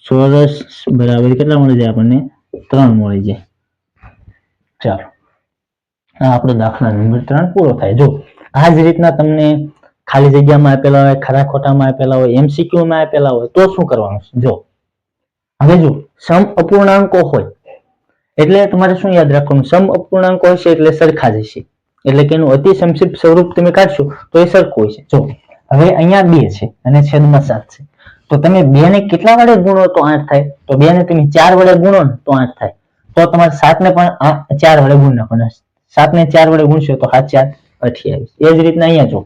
ચોરસ બરાબર કેટલા મળી જાય આપણને? 3 મળી જાય. ચાલો આ આપણો દાખલા નંબર 3 પૂરો થાય. જો આ જ રીતના તમને ખાલી જગ્યામાં આપેલા હોય, ખરા ખોટામાં આપેલા હોય, MCQ માં આપેલા હોય તો શું કરવાનું છે? જો હવે જો સમ અપૂર્ણાંકો હોય એટલે તમારે શું યાદ રાખવાનું? સમ અપૂર્ણાંકો હશે એટલે સરખા જ હશે. એટલે કે એનું અતિ સંક્ષિપ્ત સ્વરૂપ તમે કાઢશો તો એ સરખું હશે. જો હવે અહીંયા 2 છે અને છેદમાં 7 છે. તો તમે 2 ને કેટલા વડે ગુણો તો 8 થાય? તો 2 ને તમે 4 વડે ગુણો ને તો 8 થાય. તો તમારે 7 ને પણ 4 વડે ગુણ નાખવાના. 7 ને 4 વડે ગુણશો તો 7 4 28. એ જ રીતના અહીંયા જો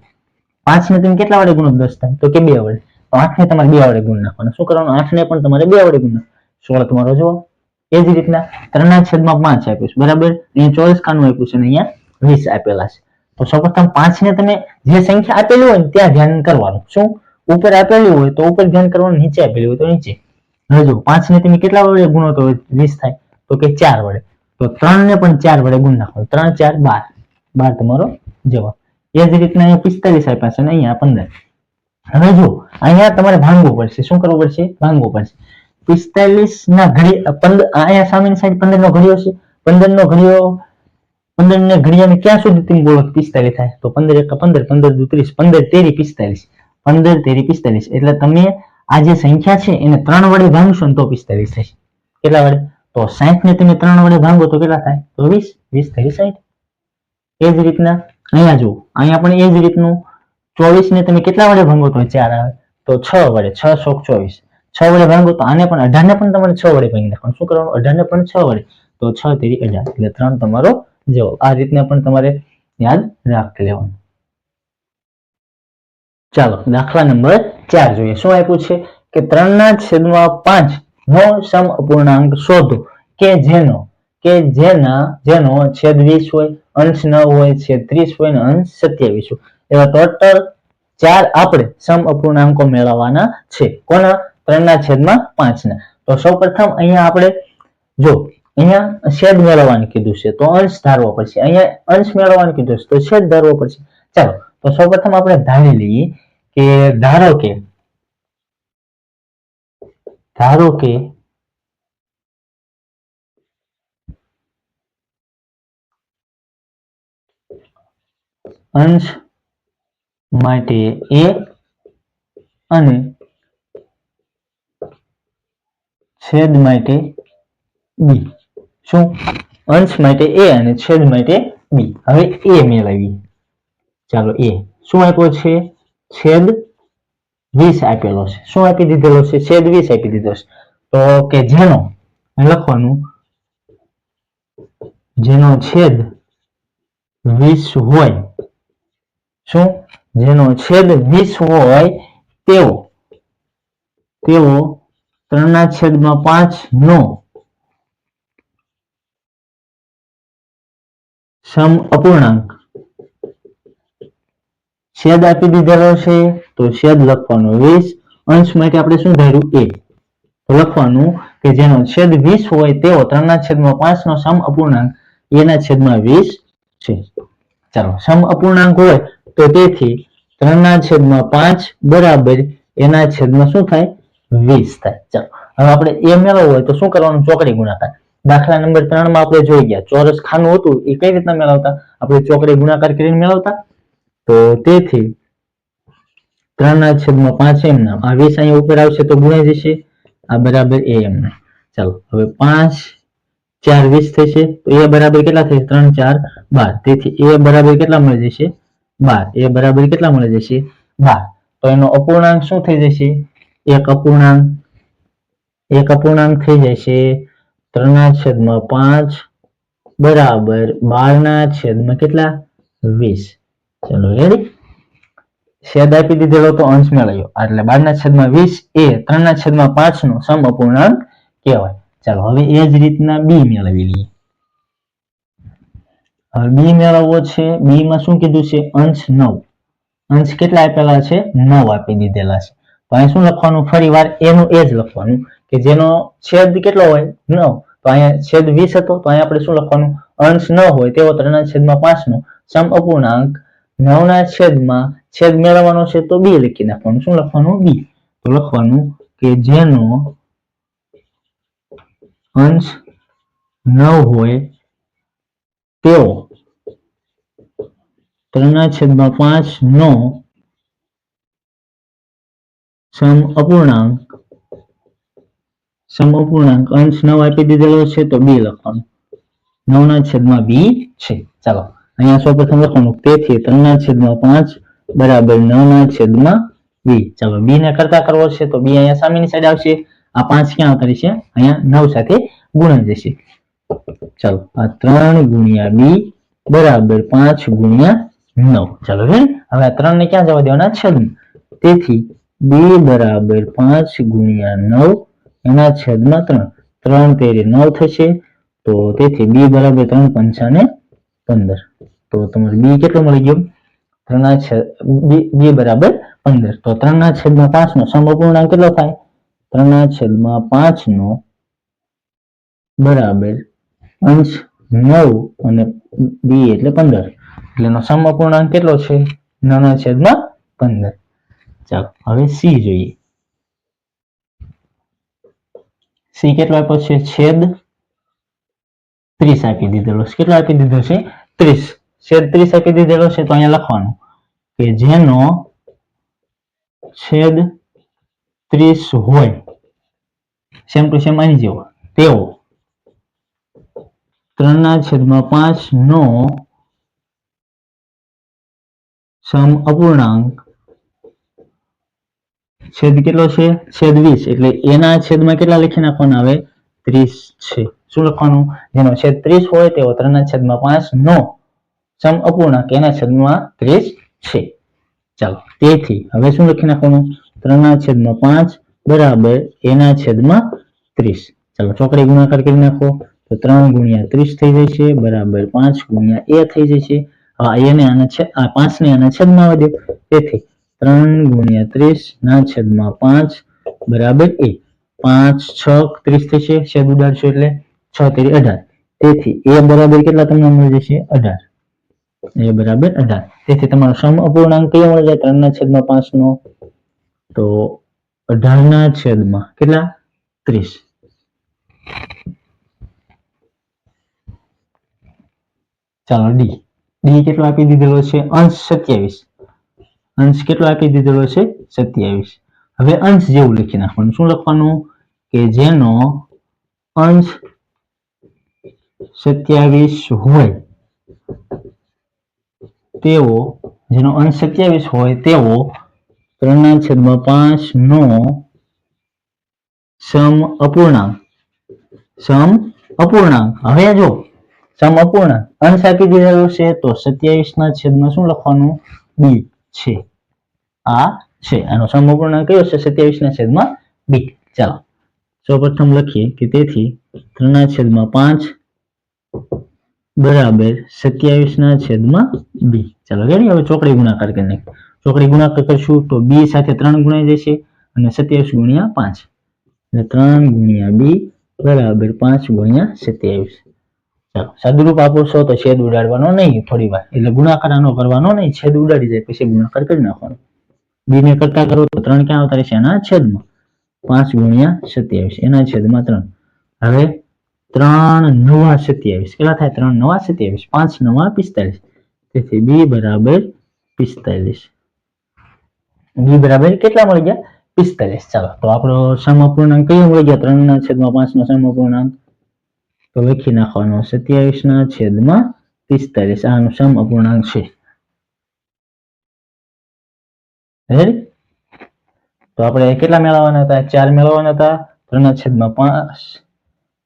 5 ને તમે કેટલા વડે ગુણો 10 થાય? તો કે 2 વડે. તો 8 ને તમારે 2 વડે ગુણ નાખવાના. શું કરવાનું? 8 ને પણ તમારે 2 વડે ગુણ નાખવાના. 16 તમારો જવાબ. એ જ રીતના 3 ના છેદમાં 5 આપ્યું છે બરાબર. અહીંયા 24 ખાનું આપ્યું છે અને અહીંયા 20 આપેલા છે. તો સૌપ્રથમ 5 ને તમે જે સંખ્યા આપેલી હોય ને ત્યાં ધ્યાન કરવાનું. શું ઉપર આપેલી હોય તો ઉપર ધ્યાન કરવાનું, નીચે આપેલી હોય તો નીચે. હવે જો 5 ને તમે કેટલા વડે ગુણો તો 20 થાય? તો કે 4 વડે. તો 3 ને પણ 4 વડે ગુણ નાખવાનું. 3 4 12. 12 તમારો જવાબ. એ જ રીતના અહીંયા 45 આપ્યા છે અને અહીંયા 15. હવે જો અહીંયા તમારે ભાંગવું પડશે. શું કરવું પડશે? ભાંગવું પડશે. 45 ના ઘડિયા 15, અહીંયા સામેની સાઈડ 15 નો ઘડિયો છે. 15 નો ઘડિયો 15 ને ઘડિયાને ક્યાં સુધી તમે બોલો 45 થાય? તો 15 1 15, 15 2 30, 15 તેરી 45, 15 તેરી 45. એટલે તમે આ જે સંખ્યા છે એને 3 વડે ભાંગશો ને તો 45 થશે. કેટલા વડે? તો 60 ને તમે 3 વડે ભાંગો તો કેટલા થાય? તો 20. 20 તેરી 60. એ જ રીતના અહીંયા જુઓ, અહીંયા પણ એ જ રીતનું 24 ને તમે કેટલા વડે ભાંગો તો 4 આવે? તો 6 વડે. 6 ચોક 24. 6 વડે ભાંગો તો આને પણ 18 ને પણ તમારે 6 વડે ભાંગી નાખવાનું. શું કરવાનું? 18 ને પણ 6 વડે. તો 6 તેરી 18 એટલે 3 તમારો જવાબ. આ રીતના પણ તમારે યાદ રાખી લેવાનું. ચાલો દાખલા નંબર 4 જોઈએ. શું આપ્યું છે? કે 3 ના છેદમાં 5 નો સમ અપૂર્ણાંક શોધો કે જેનો છેદ 20 હોય, અંશ 9 હોય, છેદ 30 હોય અને અંશ 27 હોય. એવા ટોટલ 4 આપણે સમ અપૂર્ણાંકો મેળવવાના છે. કોના? 3 ના છેદમાં 5 ના. તો સૌપ્રથમ અહીંયા આપણે જો અહીંયા છેદ મેળવવાનું કીધું છે તો અંશ ધારવો પડશે. અહીંયા અંશ મેળવવાનું કીધું છે તો છેદ ધારવો પડશે. ચાલો તો સૌપ્રથમ આપણે ધારી લઈએ કે ધારો કે અંશ માટે a અને છેદ માટે b. શું? અંશ માટે a અને છેદ માટે b. હવે a મેળવીએ. ચાલો a શું આપ્યો છે? છેદ 20 આપેલો છે. શું આપી દીધેલો છે? છેદ 20 આપી દીધો છે. તો કે જેનો લખવાનું જેનો છેદ 20 હોય, શું? જેનો છેદ 20 હોય તેવો 3 ના છેદમાં 5 નો સમ અપૂર્ણાંક. છેદ આપી દીધેલો છે તો છેદ લખવાનો 20. અંશ માટે આપણે શું ધાર્યું? a. તો લખવાનું કે જેનો છેદ 20 હોય તેવો 3 ના છેદમાં 5 નો સમ અપૂર્ણાંક a ના છેદમાં 20 છે. ચાલો સમ અપૂર્ણાંક હોય તો તેથી 3 ના છેદમાં 5 બરાબર એના છેદમાં શું થાય? 20 થાય. ચાલો હવે આપણે a મેળવવું હોય તો શું કરવાનું? ચોકડી ગુણાકાર. દાખલા નંબર 3 માં આપણે જોઈ ગયા ચોરસ ખાનું હતું એ કઈ રીતના મેળવતા? આપણે ચોકડી ગુણાકાર કરીને મેળવતા. તો તેથી 3 ના છેદમાં 5 એમ નામ. આ 20 અહીંયા ઉપર આવશે તો ગુણાઈ જશે. આ બરાબર a એમ નામ. ચાલો હવે 5 4 20 થશે તો a બરાબર કેટલા થશે 3 4 12 તેથી a બરાબર કેટલા મળી જશે 12 a બરાબર કેટલા મળી જશે 12 તો એનો અપૂર્ણાંક શું થઈ જશે એક અપૂર્ણાંક થઈ જશે 3/5 બરાબર 12/, કેટલા 20 ચલો રેડી છેદ આપી દીધેલો તો અંશ મેળવ્યો એટલે 12/20 એ 3/5 નો સમઅપૂર્ણાંક કહેવાય ચાલો હવે એ જ રીતના બી મેળવી લઈએ હવે બી મેળવવો છે બી માં શું કીધું છે અંશ 9 અંશ કેટલા આપેલા છે 9 આપી દીધેલા છે તો અહીં શું લખવાનું ફરીવાર એનું એ જ લખવાનું કે જેનો છેદ કેટલો હોય 9 તો અહીંયા છેદ 20 હતો તો અહીંયા આપણે શું લખવાનું અંશ 9 હોય તેવો 3/5 નો સમઅપૂર્ણાંક 9 ના છેદમાં છેદ મેળવવાનો છે તો બી લખી નાખવાનું શું લખવાનું બી તો લખવાનું કે જેનો અંશ 9 હોય તેવો 3/5 નો સમઅપૂર્ણાંક અંશ 9 આપી દીધેલો છે તો બી લખવાનું 9/b છે ચાલો અહીંયા સૌપ્રથમ લખવાનું તેથી 3/5 બરાબર 9/b ચાલો b ને કરતા કરવો છે તો b અહીંયા સામેની સાઈડ આવશે આ 5 ક્યાં આવતા રહેશે અહીંયા 9 સાથે ગુણાઈ જશે ચાલો આ 3 ગુણ્યા b બરાબર 5 ગુણ્યા 9 ચાલો હવે આ 3 ને ક્યાં જવા દેવાના છેદમાં તેથી b બરાબર 5 ગુણ્યા 9 એના છેદમાં 3 તેરી 9 થશે તો તેથી b બરાબર 3 × 5 = 15 તો તમારે b કેટલો મળી ગયો b બરાબર 15 તો 3/5 નો સમઅપૂર્ણાંક કેટલો થાય 3/5 નો બરાબર અંશ 9 અને b એટલે 15 એટલે એનો સમઅપૂર્ણાંક કેટલો છે 9/15 ચાલો હવે સી જોઈએ સી કેટલો આપ્યો છે છેદ 30 આપી દીધેલો છે કેટલો આપી દીધો છે 30 છેદ 30 આપી દીધેલો છે તો અહીંયા લખવાનું કે જેનો છેદ 30 હોય સેમ ટુ સેમ આની જેવો તેવો 3/5 નો સમઅપૂર્ણાંક છેદ કેટલો છે છેદ 20 એટલે એના છેદમાં કેટલા લખી નાખવાના આવે 30 છે શું લખવાનું જેનો છેદ 30 હોય તેવો 3/5 નો સમઅપૂર્ણાંક એના છેદમાં 30 છે ચાલો તેથી હવે શું લખી નાખવાનું 3/5 બરાબર એના છેદમાં 30 ચાલો ચોકડી ગુણાકાર કરી નાખો તો 3 ગુણ્યા 30 થઈ જશે બરાબર 5 ગુણ્યા a થઈ જશે એને આના છેદ 5 ને આના છેદમાં આવવા દો તેથી 3 ગુણ્યા 30 ના છેદમાં 5 બરાબર a 5 6 30 થશે છેદ ઉડાડશો એટલે 6 તેરી 18 તેથી a બરાબર કેટલા તમને મળી જશે 18 a બરાબર 18 તેથી તમારો સમઅપૂર્ણાંક કયો મળી જાય 3/5 નો તો 18 ના છેદમાં કેટલા 30 ચાલો ડી કેટલો આપી દીધેલો છે અંશ 27 અંશ કેટલો આપી દીધેલો છે 27 હવે અંશ જેવું લખી નાખવાનું શું લખવાનું કે જેનો અંશ 27 હોય તેવો જેનો અંશ 27 હોય તેવો 3/5 નો સમઅપૂર્ણાંક હવે જો સમઅપૂર્ણાંક અંશ આપી દીધેલો છે તો 27 ના છેદમાં શું લખવાનું b છે આ છે આનો સમઅપૂર્ણાંક કયો છે 27 ના છેદમાં b ચાલો સૌપ્રથમ લખીએ કે તેથી 3/5 બરાબર 27 ના છેદમાં b ચાલો રેડી હવે ચોકડી ગુણાકાર કરી નાખીએ ચોકડી ગુણાકાર કરશું તો b સાથે 3 ગુણાઈ જશે અને 27 ગુણ્યા 5 એટલે 3 ગુણ્યા b બરાબર 5 ગુણ્યા 27 ચાલો સાદુરૂપ આપો છો તો છેદ ઉડાડવાનો નહીં થોડી વાર એટલે ગુણાકાર આનો કરવાનો નહીં છેદ ઉડાડી જાય પછી ગુણાકાર કરી નાખવાનો b ને કરતા કરો તો 3 ક્યાં આવતા રહેશે એના છેદમાં 5 ગુણ્યા 27 એના છેદમાં 3 હવે 3 નવા 27 કેટલા થાય 3 નવા 27 5 નવા 45 તેથી b બરાબર 45 b બરાબર કેટલા મળી ગયા 45 ચાલો તો આપણો સમઅપૂર્ણાંક કયો મળી ગયા 3/5 નો સમઅપૂર્ણાંક તો લખી નાખવાનું 27/45 આનો સમ અપૂર્ણાંક છે. રેડી? તો આપણે કેટલા મેળવવાના હતા? 4 મેળવવાના હતા. 3/5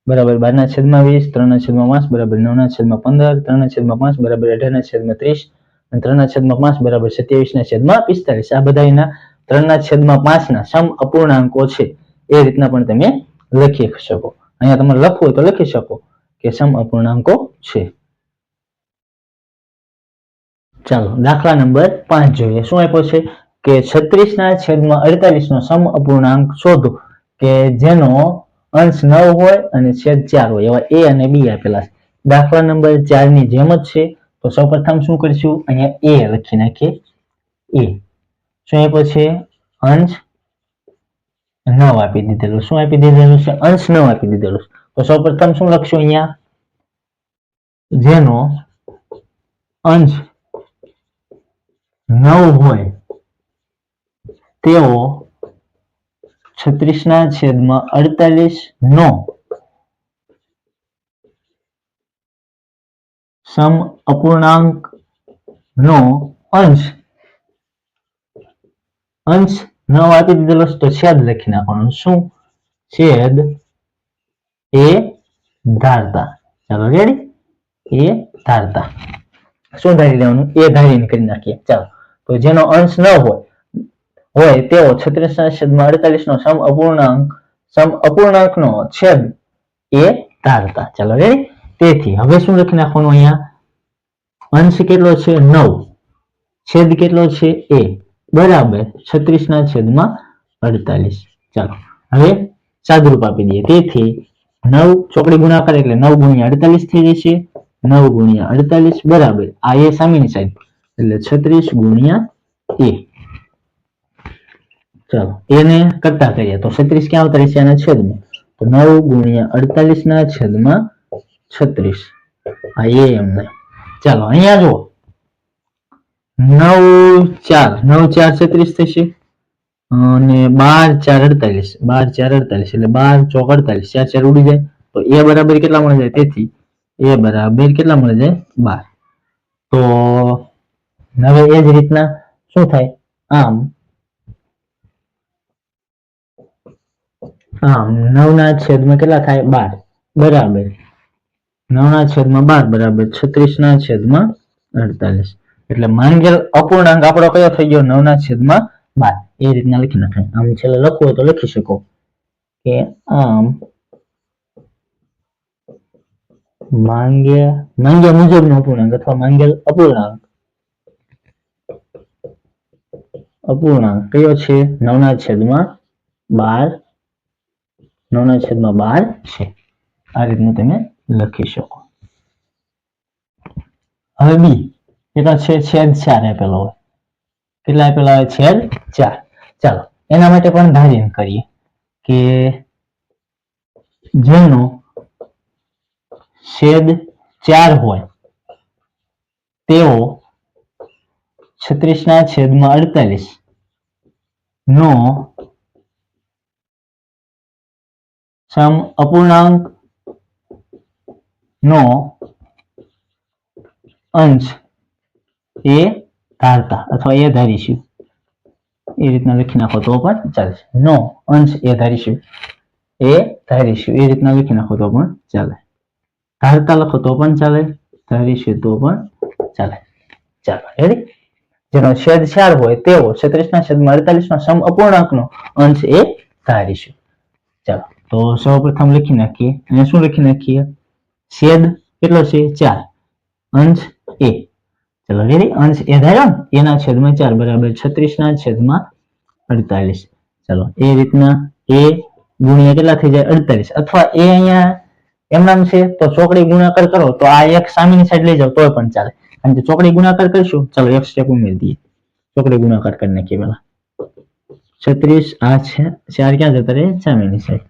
બરાબર 12/20, 3/5 બરાબર 9/15, 3/5 બરાબર 18/30 અને 3/5 બરાબર 27/45. આ બધા એના 3/5 ના સમ અપૂર્ણાંકો છે. એ રીતના પણ તમે લખી શકો. અહીંયા તમારે લખવું હોય તો લખી શકો કે સમ અપૂર્ણાંકો છે. ચાલો દાખલા નંબર 5 જોઈએ. શું આપ્યો છે કે 36/48 નો સમ અપૂર્ણાંક શોધો કે જેનો અંશ 9 હોય અને છેદ 4 હોય. એવા a અને b આપેલા છે. દાખલા નંબર 4 ની જેમ જ છે. તો સૌપ્રથમ શું કરીશું? અહીંયા a લખી નાખીએ. a શું આપ્યો છે? અંશ 9 આપી દીધેલું. શું આપી દીધેલું છે? અંશ 9 આપી દીધેલું. તો સૌપ્રથમ શું લખશું? અહીંયા જેનો અંશ 9 હોય તેઓ 36/48 નો સમ અપૂર્ણાંક નો અંશ 9 આપી દીધેલો તો છેદ લખી નાખવાનો. શું? છેદ એ ધારતા. ચાલો રેડી? એ ધારતા શું ધારી લેવાનું? એ ધારીને કરી નાખીએ. ચાલો તો જેનો અંશ 9 હોય તેઓ 36/48 નો સમ અપૂર્ણાંક નો છેદ એ ધારતા. ચાલો રેડી? તેથી હવે શું લખી નાખવાનું? અહીંયા અંશ કેટલો છે? 9, છેદ કેટલો છે? a બરાબર 36/48. ચાલો હવે સાદુરૂપ આપી દઈએ. તેથી 9 ચોકડી ગુણાકાર એટલે 9 × 48 થઈ જશે. 9 × 48 બરાબર આ એ સામેની સાઈડ એટલે 36 × a. ચાલો એને કરતા કરીએ તો 36 ક્યાં આવતા રહેશે? આના છેદમાં. તો 9 × 48 ના છેદમાં 36. આ એ એમને. ચાલો અહીંયા જુઓ 9 4 36 થશે અને 12 4 48 એટલે 12 ચોક 48 4 4 ઉડી જાય તો a બરાબર કેટલા મળી જાય? તેથી a બરાબર કેટલા મળી જાય? 12. તો હવે એ જ રીતના શું થાય? આમ 9 ના છેદમાં કેટલા થાય? 12 બરાબર 9 ના છેદમાં 12 બરાબર 36/48. એટલે માંગેલ અપૂર્ણાંક આપણો કયો થઈ ગયો? 9 ના છેદમાં 12. એ રીતના લખી નાખાય. આમ છેલ્લે લખવું હોય તો લખી શકો કે આમ માંગ્યા મુજબનો અપૂર્ણાંક અથવા માંગેલ અપૂર્ણાંક કયો છે? 9 ના છેદમાં 12. 9 ના છેદમાં 12 છે. આ રીતનું તમે લખી શકો. હવે બી કેટલા છે? છેદ 4 આપેલો હોય. કેટલા આપેલા હોય? છેદ 4. ચાલો એના માટે પણ ધારીને કરીએ કે જેનો છેદ 4 હોય તેઓ 36/48 નો સમ અપૂર્ણાંક નો અંશ એ ધારતા અથવા એ ધારીશું. એ રીતના લખી નાખો તો પણ ચાલશે. નો અંશ એ ધારીશું. એ રીતના લખી નાખો તો પણ ચાલે. ધારતા લખો તો પણ ચાલે. ધારીશું તો પણ ચાલે. ચાલો રેડી? જેનો છેદ 4 હોય તેઓ 36/48 નો સમ અપૂર્ણાંક નો અંશ એ ધારીશું. ચાલો તો સૌપ્રથમ લખી નાખીએ. અહીંયા શું લખી નાખીએ? છેદ કેટલો છે? 4. અંશ a. ચલો રેડી? અંશ એ ધાર્યો ને એના છેદમાં 4 બરાબર 36/48. ચલો એ રીતના a ગુણ્યા કેટલા થઈ જાય? 48. અથવા a અહીંયા એમ નામ છે તો ચોકડી ગુણાકાર કરો તો આ એક સામેની સાઈડ લઈ જાવ તોય પણ ચાલે. કારણ કે ચોકડી ગુણાકાર કરશું. ચલો એક સ્ટેપ ઉમેરી દઈએ. ચોકડી ગુણાકાર કરી નાખીએ પેલા. 36 આ છે 4 ક્યાં જતા રહે? સામેની સાઈડ.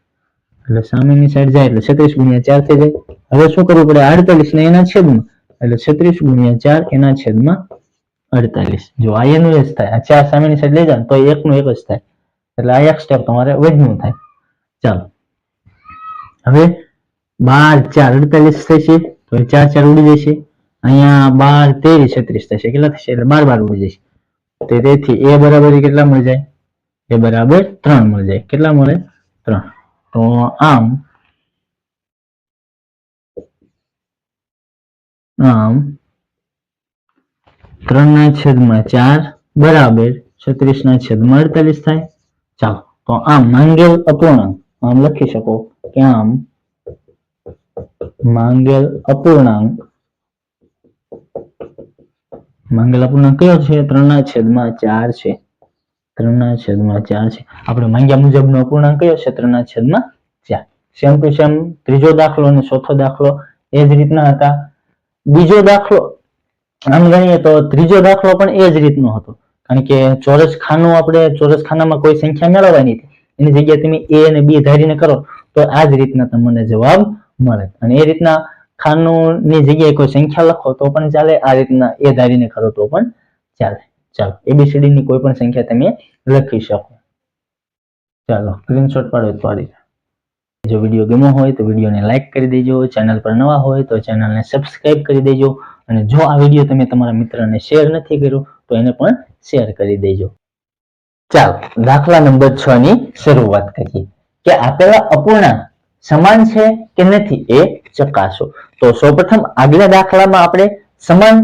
એટલે સામેની સાઈડ જાય એટલે 36 × 4 થઈ જાય. હવે શું કરવું પડે? 48 ને એના છેદમાં એટલે 36 × 4 એના છેદમાં 48. જો આ એનું જ થાય. આ 4 સામેની સાઈડ લઈ જાવ તો એકનું એક જ થાય. એટલે આ એક સ્ટેપ તમારે વધ્યું થાય. ચાલો હવે 12 4 48 થશે, તો 4 4 ઉડી જશે. અહીંયા 12 13 36 થશે, કેટલા થશે? એટલે 12 12 ઉડી જશે. તો તેથી એ બરાબર કેટલા મળી જાય? એ બરાબર 3 મળી જાય. કેટલા મળે? 3. તો આમ 3/4 બરાબર 36/48 થાય. ચાલો, તો આમ માંગેલ અપૂર્ણાંક આમ લખી શકો કે આમ માંગેલ અપૂર્ણાંક કયો છે? 3/4 છે. 3/4 છે. આપણે માંગ્યા મુજબનો અપૂર્ણાંક કયો છે? 3/4. સેમ ટુ સેમ ત્રીજો દાખલો અને ચોથો દાખલો એ જ રીતના હતા. બીજો દાખલો આમ ગણીએ તો ત્રીજો દાખલો પણ એ જ રીતનો હતો, કારણ કે ચોરસ ખાનું આપણે ચોરસ ખાનામાં કોઈ સંખ્યા મેળવવાની હતી, એની જગ્યાએ તમે a અને b ધારીને કરો તો આ જ રીતના તમને જવાબ મળે. અને એ રીતના ખાનુંની જગ્યાએ કોઈ સંખ્યા લખો તો પણ ચાલે, આ રીતના a ધારીને કરો તો પણ ચાલે. ચાલો, એબીસીડી ની કોઈ પણ સંખ્યા તમે લખી શકો. ચાલો, સ્ક્રીનશોટ પાડો તો પાડી. જો વિડીયો ગમ્યો હોય તો વિડીયોને લાઈક કરી દેજો, ચેનલ પર નવા હોય તો ચેનલને સબસ્ક્રાઇબ કરી દેજો, અને જો આ વિડીયો તમે તમારા મિત્રને શેર નથી કર્યો તો એને પણ શેર કરી દેજો. ચાલો, દાખલા નંબર 6 ની શરૂઆત કરીએ કે આપેલા અપૂર્ણાંક સમાન છે કે નથી એ ચકાસો. તો સૌપ્રથમ આગલા દાખલામાં આપણે સમાન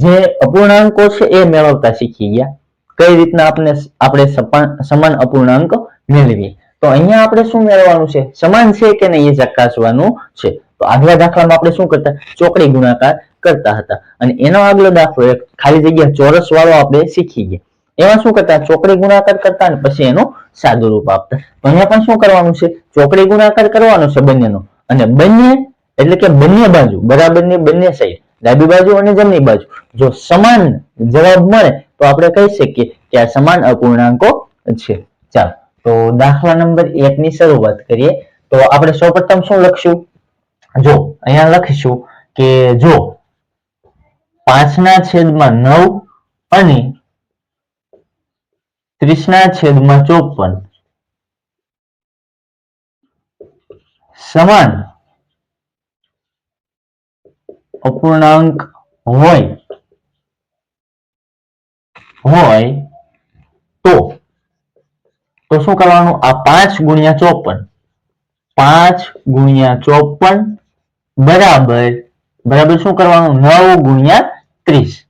જે અપૂર્ણાંકો છે એ મેળવતા શીખી ગયા. કઈ રીતના આપણે સમાન અપૂર્ણાંક મેળવીએ. તો અહીંયા આપણે શું મેળવવાનું છે? સમાન છે કે નહીં એ ચકાસવાનું છે. તો આગલા દાખલામાં આપણે શું કરતા? ચોકડી ગુણાકાર કરતા હતા, અને એનો આગલો દાખલો એક ખાલી જગ્યા ચોરસ વાળો આપણે શીખી ગયા. એમાં શું કરતા? ચોકડી ગુણાકાર કરતા અને પછી એનું સાદું રૂપ આપતા. તો અહીંયા પણ શું કરવાનું છે? ચોકડી ગુણાકાર કરવાનો છે બંનેનો, અને બંને એટલે કે બંને બાજુ બરાબરની બંને સાઈડ ડાબી બાજુ અને જમણી બાજુ જો સમાન જવાબ મળે તો આપણે કહી શકીએ કે આ સમાન અપૂર્ણાંકો છે. ચાલો, તો દાખલા નંબર 1 ની શરૂઆત કરીએ. તો આપણે સૌપ્રથમ શું લખશું? જો અહીંયા લખીશું કે જો 5/9 અને 30/54 સમાન અપૂર્ણાંક હોય તો શું કરવાનું? આ 5 × 54 બરાબર શું કરવાનું? 9 × 30.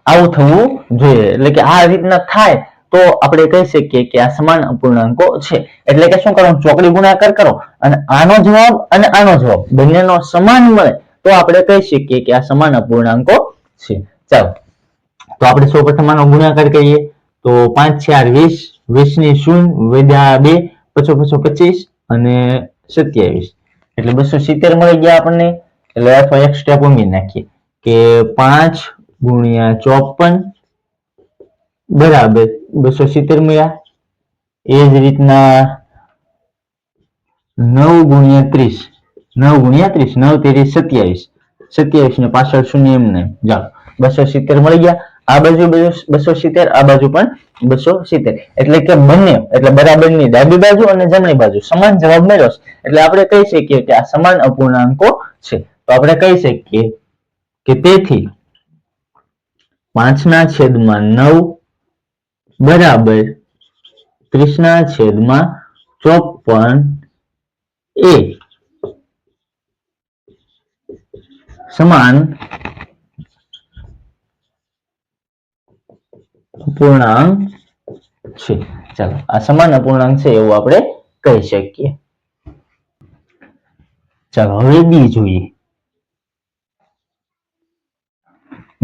આવું થવું જોઈએ. એટલે કે આ રીતના થાય તો આપણે કહી શકીએ કે આ સમાન અપૂર્ણાંકો છે. એટલે કે શું કરવાનું? ચોકડી ગુણાકાર કરો અને આનો જવાબ અને આનો જવાબ બંનેનો સમાન મળે તો આપણે કહી શકીએ કે આ સમાન અપૂર્ણાંકો છે. ચાલો, તો આપણે સૌપ્રથમ આનો ગુણાકાર કરીએ. તો 5 4 20, 20 ની 0 વધ્યા 2, 5 25 અને 27 એટલે 270 મળી ગયા આપણને. એટલે અથવા એક સ્ટેપ ઉમેરી નાખીએ કે 5 × 54 બરાબર 270 મળ્યા. એ જ રીતના 9 × 30, 9 × 30, 9 તેરી 27, 27 ને પાછળ શૂન્ય એમને જાઓ 270 મળી ગયા. આ બાજુ 270, આ બાજુ પણ 270, એટલે કે બંને એટલે બરાબરની ડાબી બાજુ અને જમણી બાજુ સમાન જવાબ મળ્યો છે. એટલે આપણે કહી શકીએ કે આ સમાન અપૂર્ણાંકો છે. તો આપણે કહી શકીએ કે તેથી 5/9 બરાબર 30/54 એ સમાન અપૂર્ણાંક છે. ચાલો, આ સમાન અપૂર્ણાંક છે એવું આપણે કહી શકીએ. ચાલો, હવે બી જોઈએ.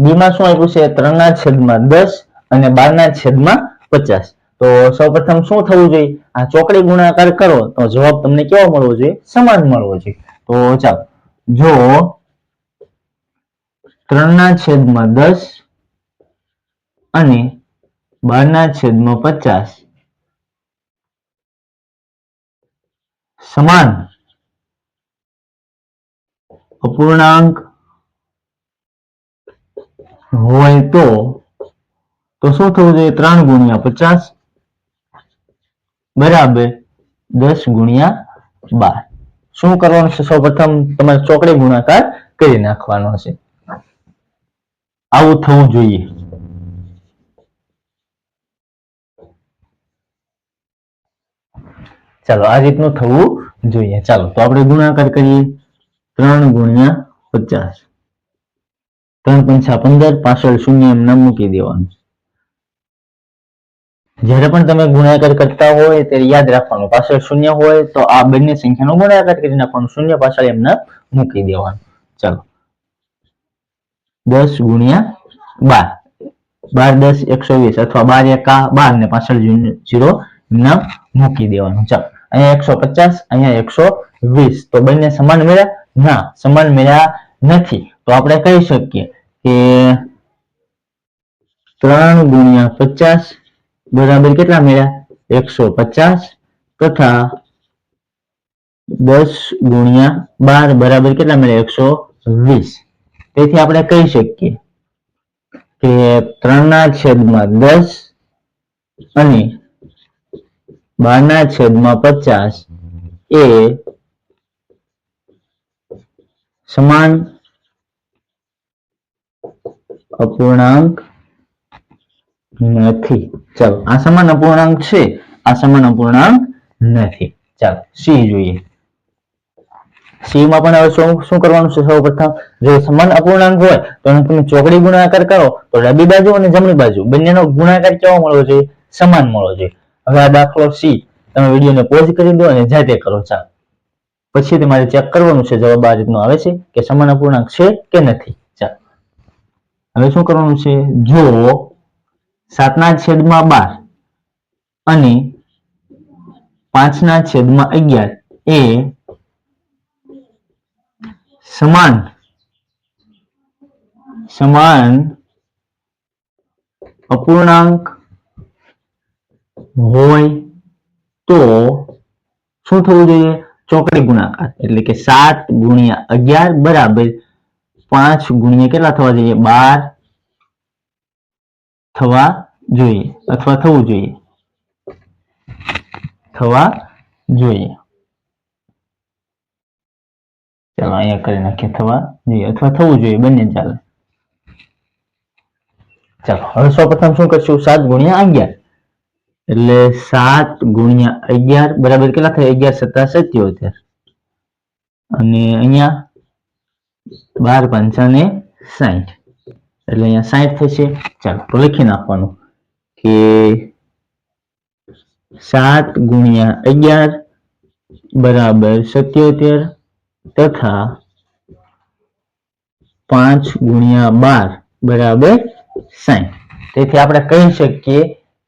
બી માં શું આપ્યું છે? 3/10 અને 12/50. તો સૌપ્રથમ શું થવું જોઈએ? આ ચોકડી ગુણાકાર કરો તો જવાબ તમને કેવો મળવો જોઈએ? સમાન મળવો જોઈએ. તો ચાલો, જો 3/10 અને 12/50 સમાન અપૂર્ણાંક હોય તો તો શું થવું જોઈએ? 3 ગુણ્યા 50 બરાબર 10 ગુણ્યા 12. શું કરવાનું છે? સૌપ્રથમ તમારે ચોકડી ગુણાકાર કરી નાખવાનો છે. આવું થવું જોઈએ. ચાલો આ રીતનું થવું જોઈએ. ચાલો તો આપણે ગુણાકાર કરીએ. 3 ગુણ્યા 50 3 પંચા 15 પાછળ શૂન્ય એમ નામ મૂકી દેવાનું. જ્યારે પણ તમે ગુણાકાર કરતા હોય ત્યારે યાદ રાખવાનું પાછળ શૂન્ય હોય તો આ બંને સંખ્યાનો ગુણાકાર કરી નાખવાનો, શૂન્ય પાછળ એમને મૂકી દેવાનું. ચાલો 10 ગુણ્યા 12 12 10 120 અથવા 12 એકા 12 ને પાછળ 0 એમને મૂકી દેવાનું. ચાલો અહીંયા 150 અહીંયા 120 તો બંને સમાન મળ્યા? ના, સમાન મળ્યા નથી. તો આપણે કહી શકીએ કે 3 ગુણ્યા 50 બરાબર કેટલા મળ્યા? 150 તથા 10 ગુણ્યા 12 બરાબર કેટલા મળ્યા? 120. તેથી આપણે કહી શકીએ કે 3/10 અને 12/50 એ સમાન અપૂર્ણાંક નથી. ચાલો આ સમાન અપૂર્ણાંક છે, આ સમાન અપૂર્ણાંક નથી. ચાલો સી જોઈએ. સી માં પણ હવે શું કરવાનું છે? સૌપ્રથમ જો સમાન અપૂર્ણાંક હોય તો તમે ચોકડી ગુણાકાર કરો તો ડાબી બાજુ અને જમણી બાજુ બંનેનો ગુણાકાર કેવો મળવો જોઈએ? સમાન મળવો જોઈએ. હવે આ દાખલો સી તમે વિડીયોને પોઝ કરી દો અને જાતે કરો. ચાલો પછી તમારે ચેક કરવાનું છે જવાબ આ રીતનો આવે છે કે સમાન અપૂર્ણાંક છે કે નથી. ચાલો હવે શું કરવાનું છે? જો 7/12 અને 5/11 એ સમાન અપૂર્ણાંક હોય તો શું થવું જોઈએ? ચોકડી ગુણાકાર એટલે કે 7 ગુણ્યા 11 બરાબર 5 ગુણ્યા કેટલા થવા જોઈએ? 12 થવા જોઈએ અથવા થવું જોઈએ. ચાલો અહીંયા કરી નાખીએ થવા જોઈએ અથવા થવું જોઈએ, બંને ચાલે. ચાલો હવે સૌપ્રથમ શું કરશું? 7 ગુણ્યા 11 એટલે 7 ગુણ્યા 11 બરાબર કેટલા થાય? 11 × 7 = 77 અને અહીંયા 12 × 5 = 60 એટલે અહીંયા 60 થશે. ચાલો તો લખી નાખવાનું કે 7 ગુણ્યા 11 બરાબર 77 તથા 5 ગુણ્યા 12 બરાબર 60. તેથી આપણે કહી શકીએ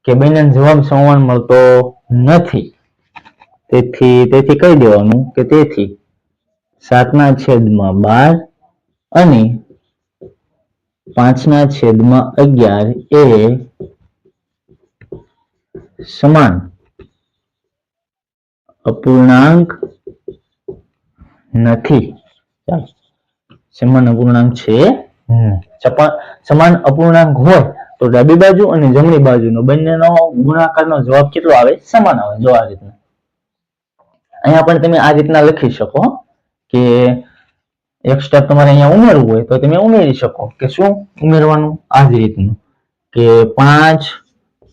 કે બંનેનો જવાબ સમાન મળતો નથી. તેથી કહી દેવાનું કે તેથી 7/12 અને 5/11 એ સમાન અપૂર્ણાંક નથી. ચાલો સમાન અપૂર્ણાંક છે. સમાન અપૂર્ણાંક હોય તો ડાબી બાજુ અને જમણી બાજુનો બંનેનો ગુણાકારનો જવાબ કેટલો આવે? સમાન આવે. જો આ રીતના અહીંયા પણ તમે આ રીતના લખી શકો કે એક સ્ટેપ તમારે અહીંયા ઉમેરવું હોય તો તમે ઉમેરી શકો. કે શું ઉમેરવાનું? આ જ રીતનું કે 5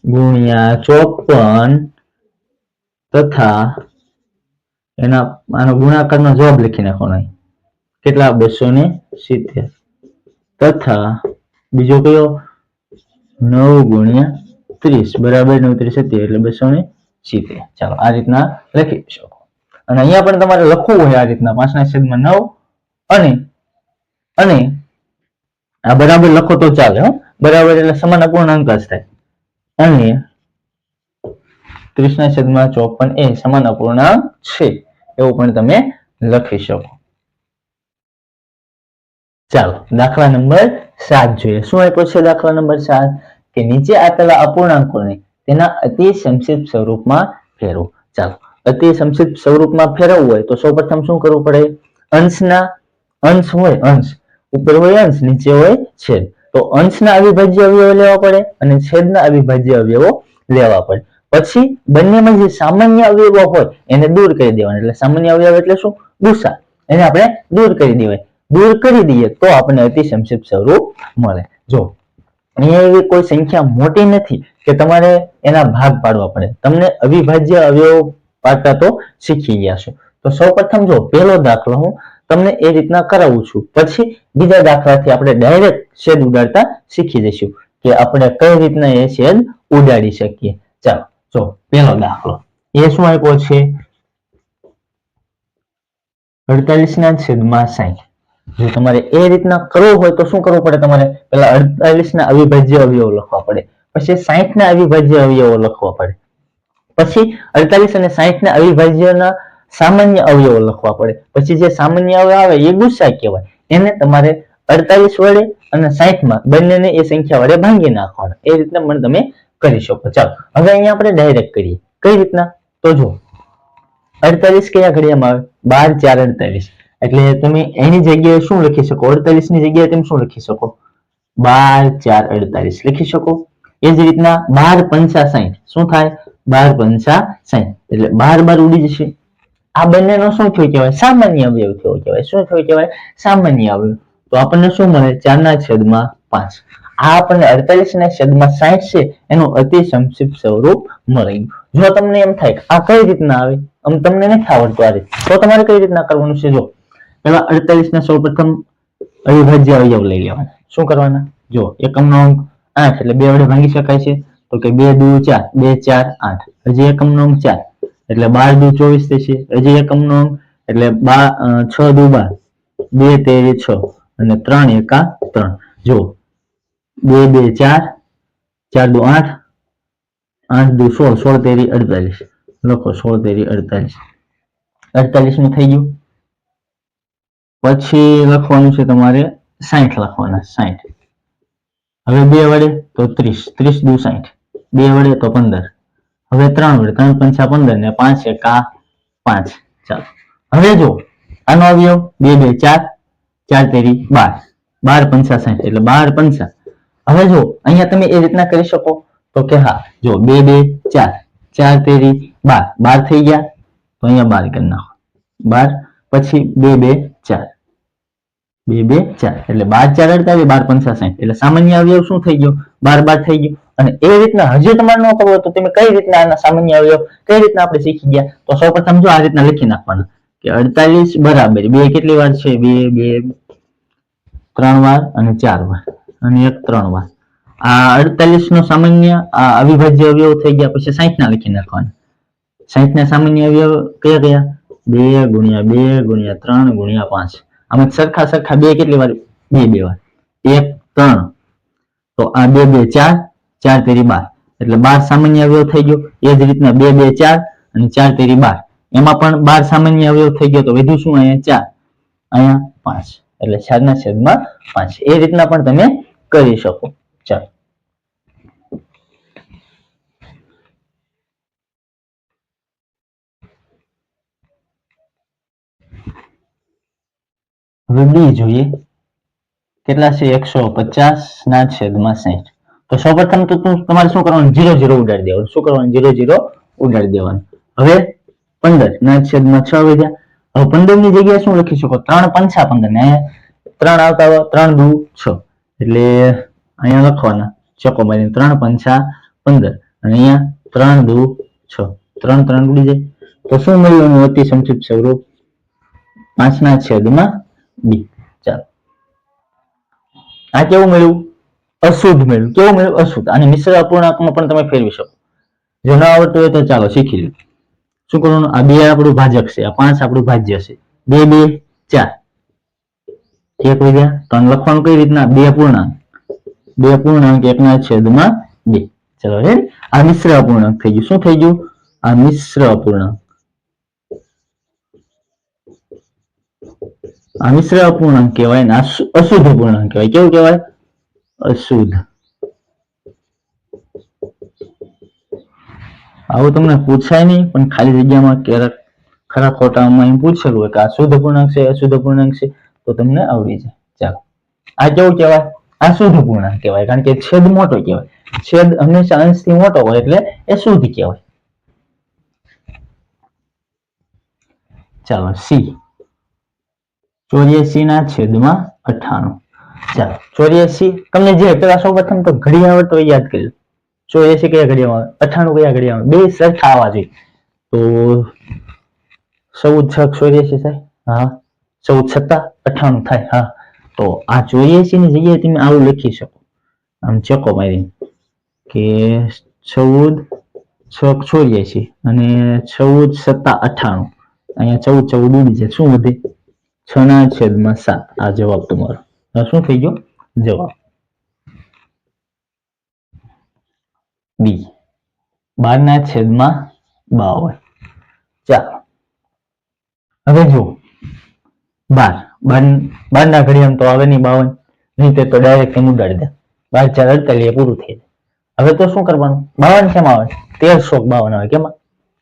ગુણ્યા 54 તથા આનો ગુણાકારનો જવાબ લખી નાખવાનો. કેટલા? 270 તથા બીજો કયો? 9 ગુણ્યા 30 બરાબર 9 × 30 એટલે 270. ચાલો આ રીતના લખી શકો. અને અહીંયા પણ તમારે લખવું હોય આ રીતના 5/9 અને આ બરાબર લખો તો ચાલે. બરાબર એટલે સમાન અપૂર્ણાંક જ થાય. અને 30/54 એ સમાન અપૂર્ણાંક છે એવું પણ તમે લખી શકો. ચાલો દાખલા નંબર 7 જોઈએ. શું આપ્યો છે દાખલા નંબર 7? કે નીચે આપેલા અપૂર્ણાંકોને તેના અતિ સંક્ષિપ્ત સ્વરૂપમાં ફેરવો. ચાલો અતિ સંક્ષિપ્ત સ્વરૂપમાં ફેરવવું હોય તો સૌપ્રથમ શું કરવું પડે? અંશ હોય અંશ ઉપર હોય અંશ, નીચે હોય છેદ. તો અંશના અવિભાજ્ય અવયવો લેવા પડે અને છેદના અવિભાજ્ય અવયવો લેવા પડે. પછી બંનેમાં જે સામાન્ય અવયવો હોય એને દૂર કરી દેવાના. એટલે સામાન્ય અવયવ એટલે શું? ગુસા. એને આપણે દૂર કરી દેવાય. દૂર કરી દઈએ તો આપણને અતિ સંક્ષિપ્ત સ્વરૂપ મળે. જો અહીંયા એવી કોઈ સંખ્યા મોટી નથી કે તમારે એના ભાગ પાડવા પડે. તમને અવિભાજ્ય અવયવો પાડતા તો શીખી ગયા છો. તો સૌપ્રથમ જો પહેલો દાખલો હું તમને એ રીતના કરાવું છું, પછી બીજા દાખલાથી આપણે ડાયરેક્ટ છેદ ઉડાડતા શીખી જઈશું કે આપણે કઈ રીતના એ છેદ ઉડાડી શકીએ. ચાલો જો પહેલો દાખલો એ શું આપ્યો છે? 48 ના છેદમાં 60. જો તમારે એ રીતના કરવું હોય તો શું કરવું પડે? તમારે પેલા 48 ના અવિભાજ્ય અવયવો લખવા પડે, પછી 60 ના અવિભાજ્ય અવયવો લખવા પડે, પછી 48 અને 60 ના અવિભાજ્યના સામાન્ય અવયવો લખવા પડે. પછી જે સામાન્ય અવયવ આવે એ ગુસા કહેવાય. એને તમારે 48 વડે અને 60 માં બંનેને એ સંખ્યા વડે ભાંગી નાખવાના. એ રીતના પણ તમે કરી શકો. ચાલો હવે અહીંયા આપણે ડાયરેક્ટ કરીએ. કઈ રીતના? તો જો 48 કયા ઘડિયામાં આવે? 12 4 48. એટલે તમે એની જગ્યાએ શું લખી શકો? 48 ની જગ્યાએ તમે શું લખી શકો? 12 4 48 લખી શકો. એ જ રીતના 12 પંચા 60 શું થાય? 12 પંચા 60 એટલે 12 ઉડી જશે. આ બંનેનો શું થયું કહેવાય? સામાન્ય અવયવ થયો કહેવાય. શું થયું કહેવાય? સામાન્ય અવયવ. તો આપણને શું મળે? 4 ના છેદમાં 5. આ આપણને 48 ના છેદમાં 60 છે એનું અતિ સંક્ષિપ્ત સ્વરૂપ મળી. જો તમને એમ થાય આ કઈ રીતના આવે, તમને નથી આવડતું આ રીત, તો તમારે કઈ રીતના કરવાનું છે? જો પેલા 48 ના સૌપ્રથમ અવિભાજ્ય અવયવ લઈ લેવાના. શું કરવાના? જો એકમનો અંક 8 એટલે 2 વડે ભાંગી શકાય છે. તો કે 2 2 4 2 4 8. હજી એકમનો અંક 4 એટલે 12 2 24 થશે. હજી એકમનો અંક એટલે 6 2 12 2 13 6 અને 3 1 3. જો 2 2 4 4 2 8 8 2 16 16 13 48 લખો. 16 13 48 48 નું થઈ ગયું. પછી લખવાનું છે તમારે 60 લખવાના. 60 હવે 2 વડે તો 30 30 દુ 60, 2 વડે તો 15, હવે 3 વડે 3 પંચા 15 ને 5 એકા 5. ચાલો હવે જો આનો અવયવ 2 2 4 4 તેરી 12 12 પંચા 60 એટલે 12 પંચા. હવે જો અહીંયા તમે એ રીતના કરી શકો તો કે હા જો 2 2 4 4 તેરી 12 12 થઈ ગયા તો અહીંયા 12 કરી નાખો 12. પછી 2 2 4 2 2 4 એટલે 12 4 48 12 પંચા 60 એટલે સામાન્ય અવયવ શું થઈ ગયો? 12 12 થઈ ગયો. અને એ રીતના હજી તમારે ન કરવું તો તમે કઈ રીતના આના સામાન્ય અવયવ કઈ રીતના આપણે શીખી ગયા? તો સૌપ્રથમ જો આ રીતના લખી નાખવાનું કે 48 બરાબર 2 કેટલી વાર છે? 2 2 3 વાર અને 4 વાર અને 1 3 વાર. આ 48 નો સામાન્ય આ અવિભાજ્ય અવયવ થઈ ગયા. પછી 60 ના લખી નાખવાના. 60 ના સામાન્ય અવયવ કયા કયા? 2 ગુણ્યા 2 ગુણ્યા 3 ગુણ્યા 5. આમાં સરખા સરખા 2 કેટલી વાર? 2 2 વાર 1 3. તો આ 2 2 4 4 તેરી 12 એટલે 12 સામાન્ય અવયવ થઈ ગયો. એ જ રીતના 2 2 4 અને 4 તેરી 12 એમાં પણ 12 સામાન્ય અવયવ થઈ ગયો. તો વધ્યું શું? અહીંયા 4 અહીંયા 5 એટલે 4 ના છેદમાં 5. એ રીતના પણ તમે કરી શકો. ચાલો હવે બી જોઈએ કેટલા છે? 150 ના છેદમાં 60. તો સૌપ્રથમ તો તમારે શું કરવાનું? 0 0 ઉડાડી દેવાનું. શું કરવાનું? 0 0 ઉડાડી દેવાનું. હવે 15 ના છેદમાં 6 વધ્યા. હવે 15 ની જગ્યાએ શું લખી શકો? 3 પંચા 15 ને 3 આવતા 3 2 6 એટલે અહીંયા લખવાના ચોકો મારીને 3 પંચા 15 અને અહીંયા 3 2 6 3 3 ઉડી જાય. તો શું મળ્યું એનું અતિ સંક્ષિપ્ત સ્વરૂપ? 5 ના છેદમાં 2. ચાલો આ કેવું મળ્યું? અશુદ્ધ મળ્યું. કેવું મળ્યું? અશુદ્ધ. અને મિશ્ર અપૂર્ણાંકમાં પણ તમે ફેરવી શકો. જો ના આવડતું હોય તો ચાલો શીખી લો. શું કરવાનું? આ 2 આપણું ભાજક છે, આ 5 આપણું ભાજ્ય છે. 2 2 4 એક વધ્યા 3 લખવાનું કઈ રીતના? 2 પૂર્ણાંક 2 પૂર્ણાંક 1 ના છેદમાં 2. ચલો રેડી. આ મિશ્ર અપૂર્ણાંક થઈ ગયું. શું થઈ ગયું? આ મિશ્ર અપૂર્ણાંક. આ મિશ્ર અપૂર્ણાંક કહેવાય ને આ અશુદ્ધ અપૂર્ણાંક કહેવાય. કેવું કહેવાય? અશુદ્ધ. આવું તમને પૂછાય નહીં પણ ખાલી જગ્યામાં ક્યારેક ખરા ખોટામાં એમ પૂછેલું હોય કે આ શુદ્ધ અપૂર્ણાંક છે અશુદ્ધ અપૂર્ણાંક છે તો તમને આવડી જાય. ચાલો આ કેવું કહેવાય? આ શુદ્ધ પૂર્ણાંક કહેવાય, કારણ કે છેદ મોટો કહેવાય. છેદ હંમેશા અંશથી મોટો હોય એટલે એ શુદ્ધ કહેવાય. ચાલો સી 84 ના છેદમાં 98. ચાલો 84 તમને જે પેલા સૌપ્રથમ તો ઘડી આવડતો હોય યાદ કરી લો. 84 કયા ઘડિયામાં આવે, 98 કયા ઘડિયામાં આવે, બે સરખા આવવા જોઈએ. તો 14 6 84 થાય. હા 14 7 98 થાય. હા તો આ 84 ની જગ્યાએ તમે આવું લખી શકો, આમ ચોકો મારીને કે 14 6 84 અને 14 7 98. અહીંયા 14 14 ઉડી જાય, શું વધે? 6 ના છેદમાં 7. આ જવાબ તમારો. શું થઈ ગયો જવાબ? બી 12 ના છેદમાં 52. ચાલો હવે જો 12 ના ઘડિયામાં તો આવે નહીં 52, નહીં તો ડાયરેક્ટ એમ ઉડાડી દે. 12 4 48 પૂરું થઈ જાય. હવે તો શું કરવાનું? 52 કેમ આવે? 1352 આવે. કેમાં?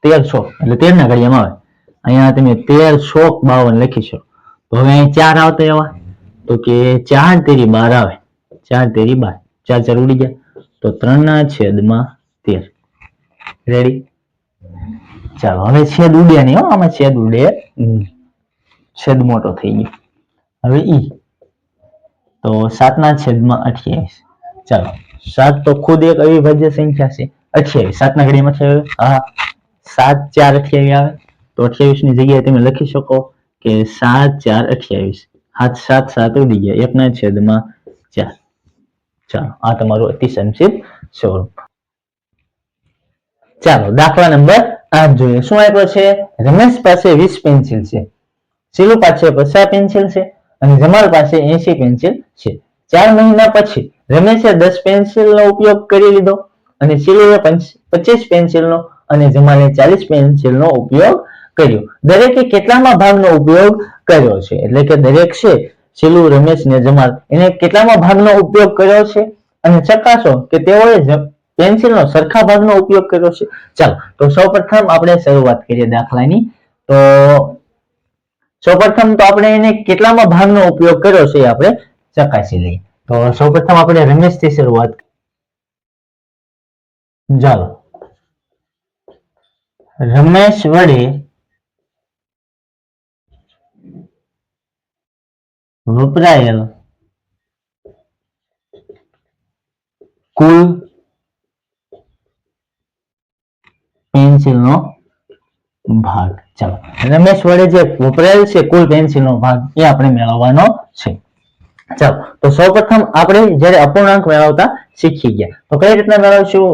1300 એટલે 13 ના ઘડિયામાં આવે. અહીંયા તમે 1352 લખી શકો. તો હવે અહીં 4 આવતો એવા, તો કે 4 તેરી 12 આવે. 4 તેરી 12, 4 4 ઉડી ગયા, તો 3 ના છેદમાં 13. રેડી? ચાલો હવે છેદ ઉડ્યા નહીં હો, આમાં છેદ ઉડે, છેદ મોટો થઈ ગયો. હવે ઈ તો 7 ના છેદમાં 28. ચાલો 7 તો ખુદ એક અવિભાજ્ય સંખ્યા છે. 28 7 ના ઘડિયામાં 28. હા 7 4 28 આવે. તો 28 ની જગ્યાએ તમે લખી શકો કે 7 4 28. 7 7 ઉડી ગયા, 1 ના છેદમાં 4. ચાલો આ તમારું અતિ સંક્ષિપ્ત સ્વરૂપ. ચાલો દાખલા નંબર 8 જોઈએ. શું આપ્યો છે? રમેશ પાસે 20 પેન્સિલ છે, શીલુ પાસે 50 પેન્સિલ છે અને જમાલ પાસે 80 પેન્સિલ છે. 4 મહિના પછી રમેશે 10 પેન્સિલનો ઉપયોગ કરી લીધો અને શીલુએ 25 પેન્સિલનો અને જમાલે 40 પેન્સિલનો ઉપયોગ કર્યો. દરેકે કેટલામાં ભાગનો ઉપયોગ કર્યો છે? એટલે કે દરેક છે શીલુ, રમેશ ને જમાલ એને કેટલામાં ભાગનો ઉપયોગ કર્યો છે અને ચકાસો કે તેઓએ પેન્સિલનો સરખા ભાગનો ઉપયોગ કર્યો છે. ચાલો તો સૌપ્રથમ આપણે શરૂઆત કરીએ દાખલાની. તો સૌપ્રથમ તો આપણે એને કેટલામાં ભાગનો ઉપયોગ કર્યો છે એ આપણે ચકાસી લઈએ. તો સૌપ્રથમ આપણે રમેશ થી શરૂઆત. ચાલો રમેશ વડે વપરાયેલ કુલ પેન્સિલનો ભાગ. ચાલો રમેશ વડે જે વપરાયેલ છે કુલ પેન્સિલનો ભાગ એ આપણે મેળવવાનો છે. ચાલો તો સૌપ્રથમ આપણે જ્યારે અપૂર્ણાંક મેળવતા શીખી ગયા, તો કઈ રીતના મેળવશું?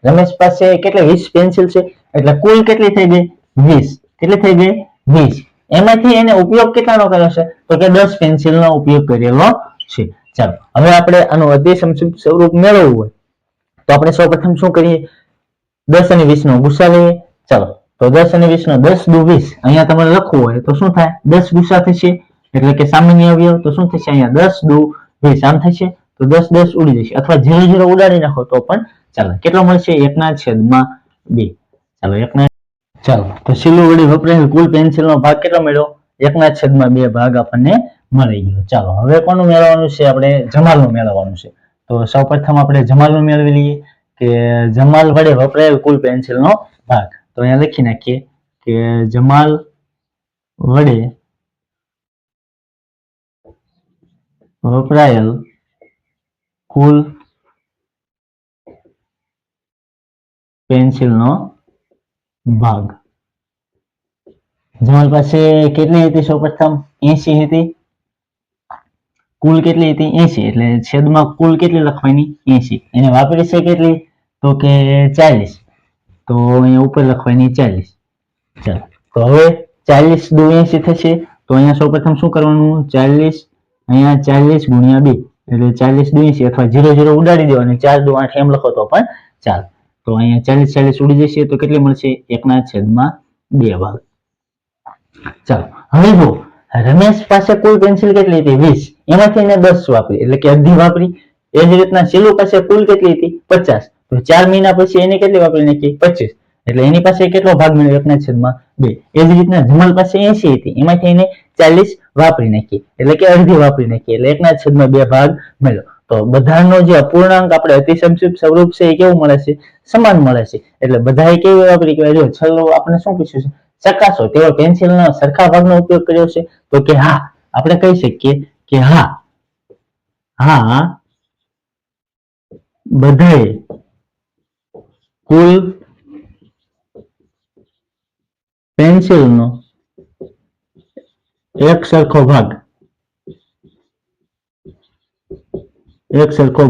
રમેશ પાસે કેટલી 20 પેન્સિલ છે એટલે કુલ કેટલી થઈ ગઈ? 20. કેટલી થઈ ગઈ? 20. એમાંથી એને ઉપયોગ કેટલાનો કર્યો છે? તો કે 10 પેન્સિલનો ઉપયોગ કરેલો છે. ચાલો હવે આપણે આનું અતિ સંક્ષિપ્ત સ્વરૂપ મેળવવું હોય તો આપણે સૌપ્રથમ શું કરીએ? 10 અને 20 નો ગુસા લઈએ. ચાલો તો 10 અને 20 નો 10 દુ 20 અહીંયા તમારે લખવું હોય તો શું થાય? 10 ગુસા થશે એટલે કે સામાન્ય અવયવ, તો શું થશે? અહીંયા 10 દુ 20 આમ થશે તો 10 10 ઉડી જશે, અથવા 0 0 ઉડાડી નાખો તો પણ ચાલે. કેટલો મળશે? 1 ના છેદમાં 2. ચાલો 1 ના. ચાલો તો શીલુ વડે વપરાયેલ કુલ પેન્સિલનો ભાગ કેટલો મળ્યો? 1 ના છેદમાં 2 ભાગ આપણને મળી ગયો. ચાલો હવે કોનું મેળવવાનું છે? આપણે જમાલનું મેળવવાનું છે. તો સૌપ્રથમ આપણે જમાલનું મેળવી લઈએ કે જમાલ વડે વપરાયેલ કુલ પેન્સિલનો ભાગ. તો અહીંયા લખી નાખીએ કે જમાલ વડે વપરાયેલ કુલ પેન્સિલનો ભાગ. જમાલ પાસે કેટલી હતી? સૌપ્રથમ 80 હતી. કુલ કેટલી હતી? 80. એટલે છેદમાં કુલ કેટલી લખવાની? 80. એને વાપરી છે કેટલી? તો કે 40. તો અહીંયા ઉપર લખવાની 40. ચાલો તો હવે 40 દુ 80 થશે. તો અહીંયા સૌપ્રથમ શું કરવાનું? 40 અહીંયા 40 ગુણ્યા 2 એટલે 40 દુ 80, અથવા 0 0 ઉડાડી દો અને 4 દુ 8 એમ લખો તો પણ ચાલે. તો અહીંયા 40 40 ઉડી જશે તો કેટલી મળશે? 1 ના છેદમાં 2 ભાગ. ચાલો હવે જો રમેશ પાસે કુલ પેન્સિલ કેટલી હતી? 20. એમાંથી એને 10 વાપરી એટલે કે અડધી વાપરી. એ જ રીતના શીલુ પાસે કુલ કેટલી હતી? 50. તો 4 મહિના પછી એને કેટલી વાપરી નાખી? 25. એટલે એની પાસે કેટલો ભાગ મળ્યો? 1 ના છેદમાં 2. એ જ રીતના જમાલ પાસે 80 હતી, એમાંથી એને 40 વાપરી નાખી એટલે કે અડધી વાપરી નાખી એટલે 1 ના છેદમાં 2 ભાગ મળ્યો. તો બધાનો જે અપૂર્ણાંક આપણે અતિસંક્ષિપ્ત સ્વરૂપ છે એ કેવું મળે છે? સમાન મળે છે. એટલે બધાએ કેવી વાપરી કહેવાય? જો છેલ્લો આપણે શું પૂછ્યું છે? ચકાસો તેઓ પેન્સિલના સરખા ભાગનો ઉપયોગ કર્યો છે? તો કે હા. આપણે કહી શકીએ કે હા બધાએ કુલ પેન્સિલનો એક સરખો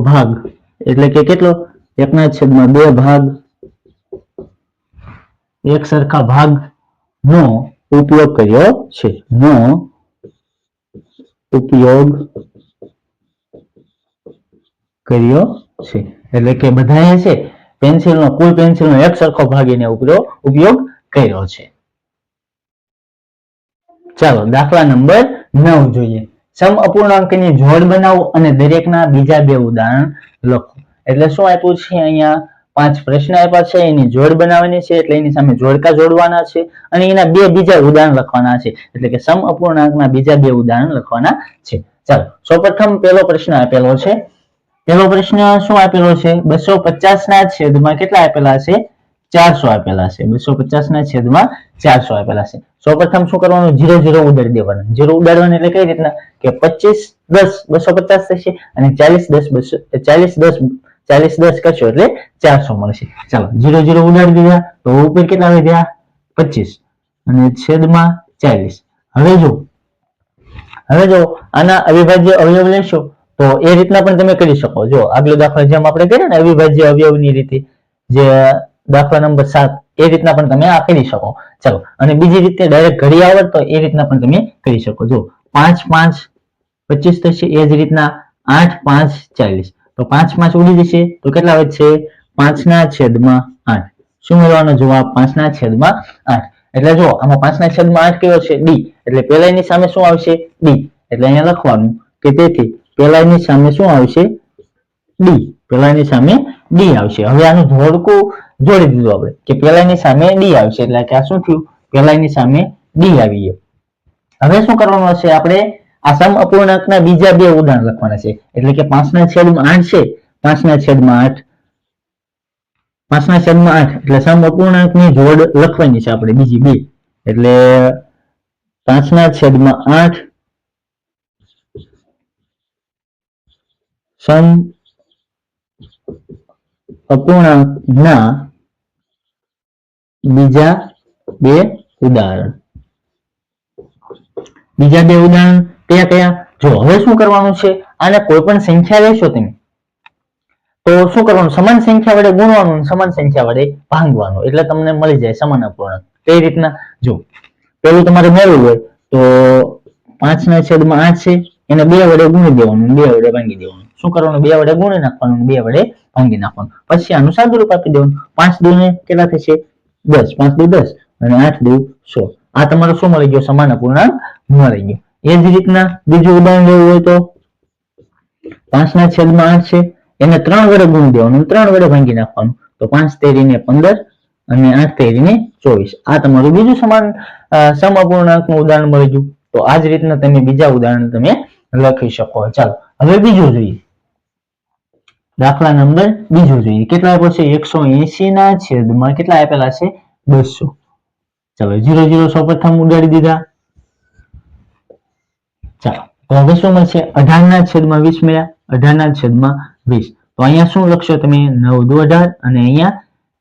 ભાગ એટલે કે કેટલો? 1/2 ભાગ એક સરખા ભાગનો ઉપયોગ કર્યો છે. એટલે કે બધાએ છે કુલ પેન્સિલનો એક સરખો ભાગ એને ઉપયોગ કર્યો છે. ચાલો દાખલા નંબર 9 જોઈએ. સમ અપૂર્ણાંકની જોડ બનાવો અને દરેકના બીજા 2 ઉદાહરણ લખો. એટલે શું આપ્યું છે? અહીંયા 5 પ્રશ્ન આપ્યા છે, એની જોડ બનાવવાની છે, એટલે એની સામે જોડકા જોડવાના છે અને એના 2 બીજા ઉદાહરણ લખવાના છે. એટલે કે સમ અપૂર્ણાંકના બીજા 2 ઉદાહરણ લખવાના છે. ચાલો સૌપ્રથમ પહેલો પ્રશ્ન આપેલો છે. પહેલો પ્રશ્ન શું આપેલો છે? 250 ના છેદમાં કેટલા આપેલા છે? 400 આપેલા છે. 250 ના છેદમાં 400 આપેલા છે. સૌપ્રથમ શું કરવાનું? 0 0 ઉડાડી દેવાનું. 0 ઉડાડવાનું એટલે કઈ રીતના કે 25 10 250 થશે અને 40 10 કરશો એટલે 400 મળશે. ચાલો 0 0 ઉડાડી દીધા તો ઉપર કેટલા વધ્યા? 25 અને છેદમાં 40. હવે જો આના અવિભાજ્ય અવયવ લેશો તો એ રીતના પણ તમે કરી શકો. જો આગલો દાખલો જેમ આપણે કર્યો ને અવિભાજ્ય અવયવની રીતે, જે દાખલા નંબર 7, એ રીતના પણ તમે આ કરી શકો. ચાલો અને બીજી રીતે ડાયરેક્ટ ઘડી આવડતો એ રીતના પણ તમે કરી શકો. જો 5 5 25 થશે, એ જ રીતના 8 5 40. તો 5 5 ઉડી જશે તો કેટલા વધશે? 5 ના છેદમાં 8. શું મળવાનો જવાબ? 5 ના છેદમાં 8. એટલે જો આમાં 5 ના છેદમાં 8 કયો છે? ડી. એટલે પહેલાની સામે શું આવશે? ડી. એટલે અહીંયા લખવાનું કે તેથી પહેલાની સામે શું આવશે? ડી. પહેલાની સામે ડી આવશે. હવે આનું જોડકું જોડી દીધું આપણે કે પહેલાની સામે ડી આવશે. એટલે કે આ શું થયું? પહેલાની સામે ડી આવી ગયો. હવે શું કરવાનું છે? આપણે આ સમ અપૂર્ણાંકના બીજા 2 ઉદાહરણ લખવાના છે. એટલે કે 5 ના છેદમાં 8 છે. 5 ના છેદમાં 8 એટલે સમ અપૂર્ણાંકની જોડ લખવાની છે આપણે બીજી 2. એટલે 5 ના છેદમાં 8 સમ અપૂર્ણાંકના બીજા 2 ઉદાહરણ. બીજા 2 ઉદાહરણ કયા કયા? જો હવે શું કરવાનું છે? આને કોઈ પણ સંખ્યા લેશો તમે તો શું કરવાનું? સમાન સંખ્યા વડે ગુણવાનું, સમાન સંખ્યા વડે ભાંગવાનું, એટલે તમને મળી જાય સમાન અપૂર્ણાંક. કઈ રીતના? જો પેલું તમારે મેળવવું હોય તો 5 ના છેદમાં 8 છે, એને 2 વડે ગુણી દેવાનું, 2 વડે ભાંગી દેવાનું. શું કરવાનું? 2 વડે ગુણી નાખવાનું, 2 વડે ભાંગી નાખવાનું. પછી આનું સાદુરૂપ આપી દેવાનું. 5 દુ ને કેટલા થશે? 10. 5 દુ 10 અને 8 દુ 16. આ તમારો શું મળી ગયો? સમાન અપૂર્ણાંક મળી ગયો. એ જ રીતના બીજું ઉદાહરણ લેવું હોય તો 5 ના છેદમાં 8 છે, એને 3 વડે ગુણી દેવાનું, 3 વડે ભાંગી નાખવાનું. તો 5 તેરીને 15 અને 8 તેરીને 24. આ તમારું બીજું સમાન સમઅપૂર્ણાંકનું ઉદાહરણ મળી ગયું. તો આ જ રીતના તમે બીજા ઉદાહરણ તમે લખી શકો. ચાલો હવે બીજું જોઈએ. દાખલા નંબર બીજું જોઈએ. કેટલા આપ્યો છે? 180 ના છેદમાં કેટલા આપેલા છે? 200. ચાલો 0 0 સૌપ્રથમ ઉડાડી દીધા. ચાલો તો હવે શું મળશે? 18 ના છેદમાં 20 મળ્યા. 18 ના છેદમાં 20. તો અહીંયા શું લખશો તમે? 9 દુ 18 અને અહીંયા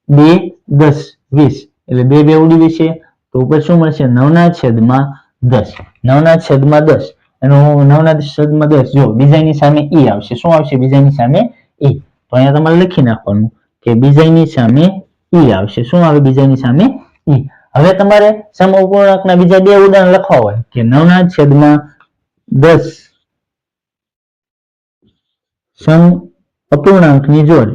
2 10 20. એટલે 2 2 ઉડી જશે તો ઉપર શું મળશે? 9 ના છેદમાં 10. 9 ના છેદમાં 10. એનો 9 ના છેદમાં 10 જો બીજાની સામે ઈ આવશે. શું આવશે? બીજાની સામે ઈ. તો અહીંયા તમારે લખી નાખવાનું કે બીજાની સામે ઈ આવશે. શું આવે? બીજાની સામે ઈ. હવે તમારે સમઅપૂર્ણાંકના બીજા 2 ઉદાહરણ લખવા હોય કે 9 ના છેદમાં 10 સમ અપૂર્ણાંકની જોડ.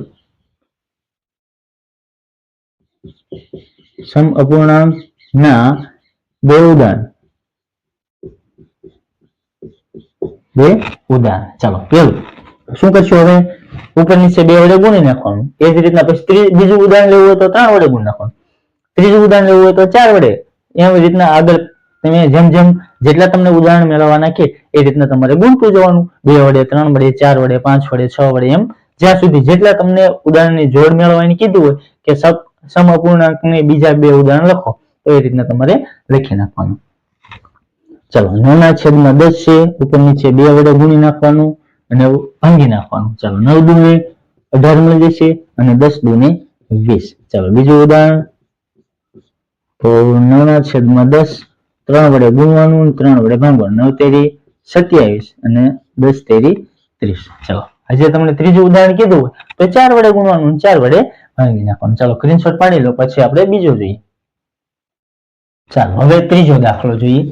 સમ અપૂર્ણાંકના 2 ઉદાહરણ. ચાલો પેલું શું કરશું? હવે ઉપર નીચે 2 વડે ગુણી નાખવાનું. એ જ રીતના પછી બીજું ઉદાહરણ લેવું હોય તો 3 વડે ગુણી નાખવાનું. ત્રીજું ઉદાહરણ લેવું હોય તો 4 વડે. એવી રીતના આગળ તમે જેમ જેમ જેટલા તમને ઉદાહરણ મેળવવાના કે એ રીતના તમારે ગુણતું જવાનું. 2 વડે 3 વડે 4 વડે 5 વડે 6 વડે એમ જ્યાં સુધી જેટલા તમને ઉદાહરણની જોડ મેળવવાની કીધું હોય કે સમઅપૂર્ણાંકને બીજા 2 ઉદાહરણ લખો તો એ રીતના તમારે લખી નાખવાનું. ચાલો 9/10 છે ઉપર નીચે 2 વડે ગુણી નાખવાનું અને ભાંગી નાખવાનું. ચાલો 9 દુ 18 મળી જશે અને 10 દુ 20. ચાલો બીજું ઉદાહરણ તો 9/10 3 વડે ગુણવાનું 3 વડે ભાંગવાનું. 9 તેરી 27 અને 10 તેરી 30. ચાલો હજી તમને ત્રીજું ઉદાહરણ કીધું હોય તો 4 વડે ગુણવાનું 4 વડે ભાંગી નાખવાનું. ચાલો સ્ક્રીનશોટ પાડી લો પછી આપણે બીજો જોઈએ. ચાલો હવે ત્રીજો દાખલો જોઈએ.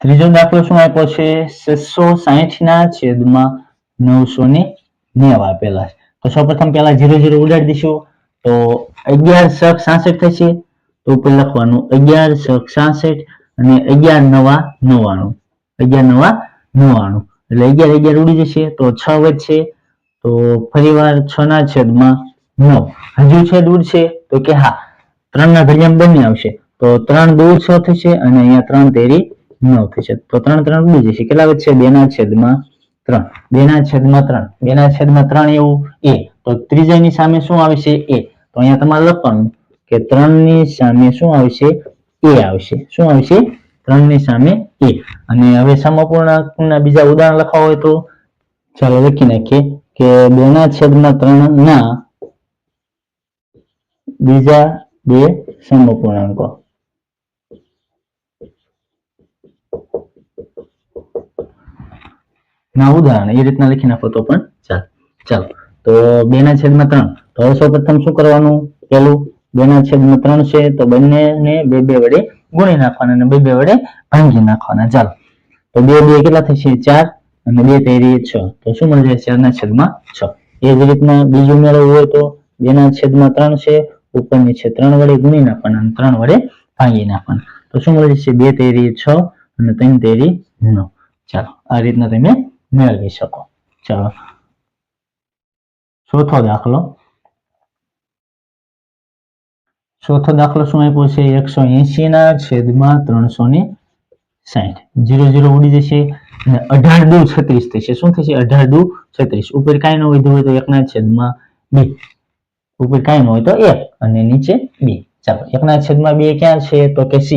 ત્રીજો દાખલો શું આપ્યો છે? 660 ના છેદમાં 990 આપેલા છે. તો સૌપ્રથમ પહેલા 0 0 ઉડાડી દઈશું તો 11 6 66 થશે. તો ઉપર લખવાનું 11 6 66 અને 11 9 99. 11 9 99 એટલે 11 11 ઉડી જશે તો 6 વધશે. તો ફરીવાર 6 ના છેદમાં 9 હજુ છેદ ઉડશે તો કે હા 3 ના ઘડિયામાં બંને આવશે તો 3 દુ 6 થશે અને અહીંયા 3 તેરી 9 થશે. તો 3 3 ઉડી જશે. કેટલા વધશે? 2 ના છેદમાં 3. 2 ના છેદમાં 3. 2 ના છેદમાં 3 એવું a તો ત્રીજાની સામે શું આવશે? a. તો અહીંયા તમારે લખવાનું કે 3 ની સામે શું આવશે? a આવશે. શું આવશે? 3 ની સામે a. અને હવે સમઅપૂર્ણાંકના બીજા ઉદાહરણ લખવા હોય તો ચાલો લખી નાખીએ કે 2 ના છેદમાં 3 ના બીજા 2 સમઅપૂર્ણાંકો. ના ઉદાહરણ એ રીતના લખી નાખો તો પણ ચાલો. ચાલો તો 2 ના છેદમાં 3 તો હવે સૌપ્રથમ શું કરવાનું? પેલું 2 ના છેદમાં 3 છે તો બંનેને 2 2 વડે ગુણી નાખવાના અને 2 2 વડે ભાંગી નાખવાના. ચાલો તો 2 2 કેટલા થશે? 4 અને 2 તેરી 6. તો શું મળી જશે? 4 ના છેદમાં 6. એ જ રીતના બીજું મેળવવું હોય તો 2 ના છેદમાં 3 છે ઉપર નીચે 3 વડે ગુણી નાખવાના અને 3 વડે ભાંગી નાખવાના. તો શું મળી જશે? 2 તેરી 6 અને 3 તેરી 9. ચાલો આ રીતના તમે મેળવી શકો. ચાલો ચોથો દાખલો. ચોથો દાખલો શું આપ્યો છે? 180 ના છેદમાં 360. 0 0 ઉડી જશે અને 18 દુ 36 થશે. શું થશે? 18 દુ 36. ઉપર કાંઈ ન વધ્યું હોય તો 1 ના છેદમાં 2. ઉપર કાંઈ ન હોય તો 1 અને નીચે 2. ચાલો 1 ના છેદમાં 2 ક્યાં છે? તો કે c.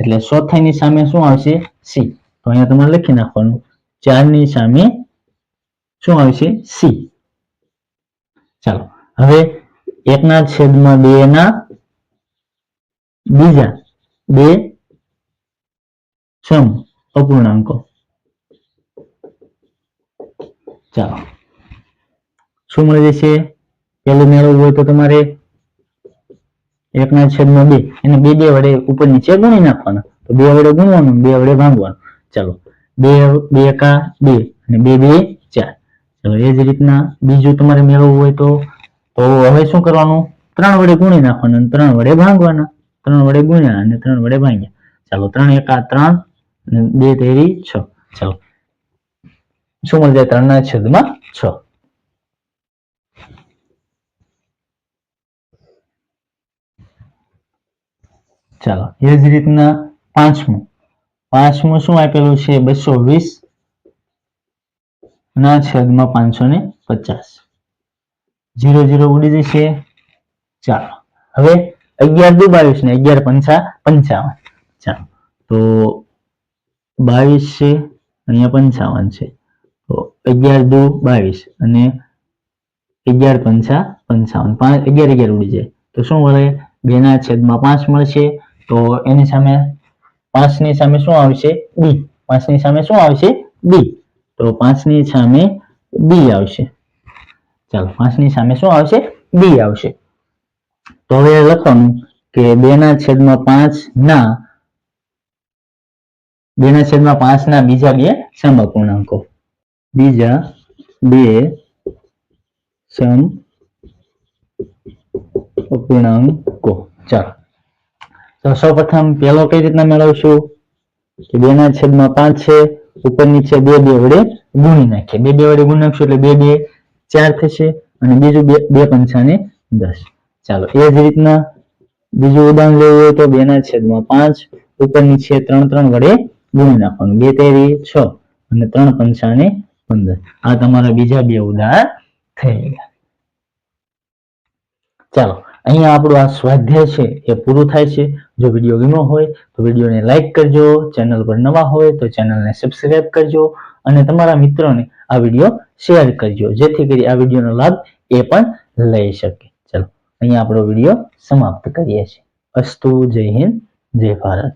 એટલે ચોથાની સામે શું આવશે? c. તો અહીંયા તમારે લખી નાખવાનું 4 ની સામે શું આવશે? c. ચાલો હવે 1 ના છેદમાં 2 ના બીજા 2 સમઅપૂર્ણાંકો. ચાલો શું મળી જશે? પેલું મેળવવું હોય તો તમારે 1 ના છેદમાં 2 એને 2 2 વડે ઉપર નીચે ગુણી નાખવાના. તો 2 વડે ગુણવાનું 2 વડે ભાંગવાનું. ચાલો 2 2 કા 2 અને 2 2 4. ચાલો એ જ રીતના બીજું તમારે મેળવવું હોય તો હવે શું કરવાનું? 3 વડે ગુણી નાખવાના અને 3 વડે ભાંગવાના. 3 વડે ગુણ્યા અને 3 વડે ભાંગ્યા. ચાલો 3 એકા 3 અને 2 તેરી 6. ચાલો શું મળી જાય? 3 ના છેદમાં 6. ચાલો એ જ રીતના પાંચમું શું આપેલું છે? 220 ના છેદમાં 550. 0 0 ઉડી જશે. ચાલો હવે 11 દુ 22 ને 11 પંચા 55. ચાલો તો 22 છે અહીંયા 55 છે તો 11 દુ 22 અને 11 પંચા 55. 11 11 ઉડી જાય તો શું મળે? 2 ના છેદમાં 5 મળશે. તો એની સામે 5 ની સામે શું આવશે? b. 5 ની સામે શું આવશે? b. તો 5 ની સામે b આવશે. ચાલો 5 ની સામે શું આવશે? b આવશે. તો હવે લખવાનું કે 2 ના છેદમાં 5 ના 2 ના છેદમાં 5 ના બીજા 2 સમઅપૂર્ણાંકો. બીજા 2 સમઅપૂર્ણાંકો. ચાલો તો સૌપ્રથમ પેલો કઈ રીતના મેળવશું? કે 2 ના છેદમાં 5 છે ઉપર નીચે 2 2 વડે ગુણી નાખીએ. 2 2 વડે ગુણી નાખશું એટલે 2 2 4 થશે અને બીજું 2 પંચા ને 10. ચાલો એ જ રીતના બીજું ઉદાહરણ લેવું હોય તો 2/5 ઉપરની છે 3 વડે ગુણી નાખવાનું 2 તેરી 6 અને 3 પંચાને 15. આ તમારા બીજા બે ઉદાહરણ થઈ ગયા. ચાલો અહીંયા આપણું આ સ્વાધ્યાય છે એ પૂરું થાય છે. જો વિડીયો ગમ્યો હોય તો વિડીયોને લાઈક કરજો, ચેનલ પર નવા હોય તો ચેનલને સબસ્ક્રાઇબ કરજો અને તમારા મિત્રોને આ વિડીયો શેર કરજો, જેથી કરી આ વિડીયોનો લાભ એ પણ લઈ શકે. ચલો અહીંયા આપણો વિડીયો સમાપ્ત કરીએ છીએ. અસ્તુ. જય હિન્દ, જય ભારત.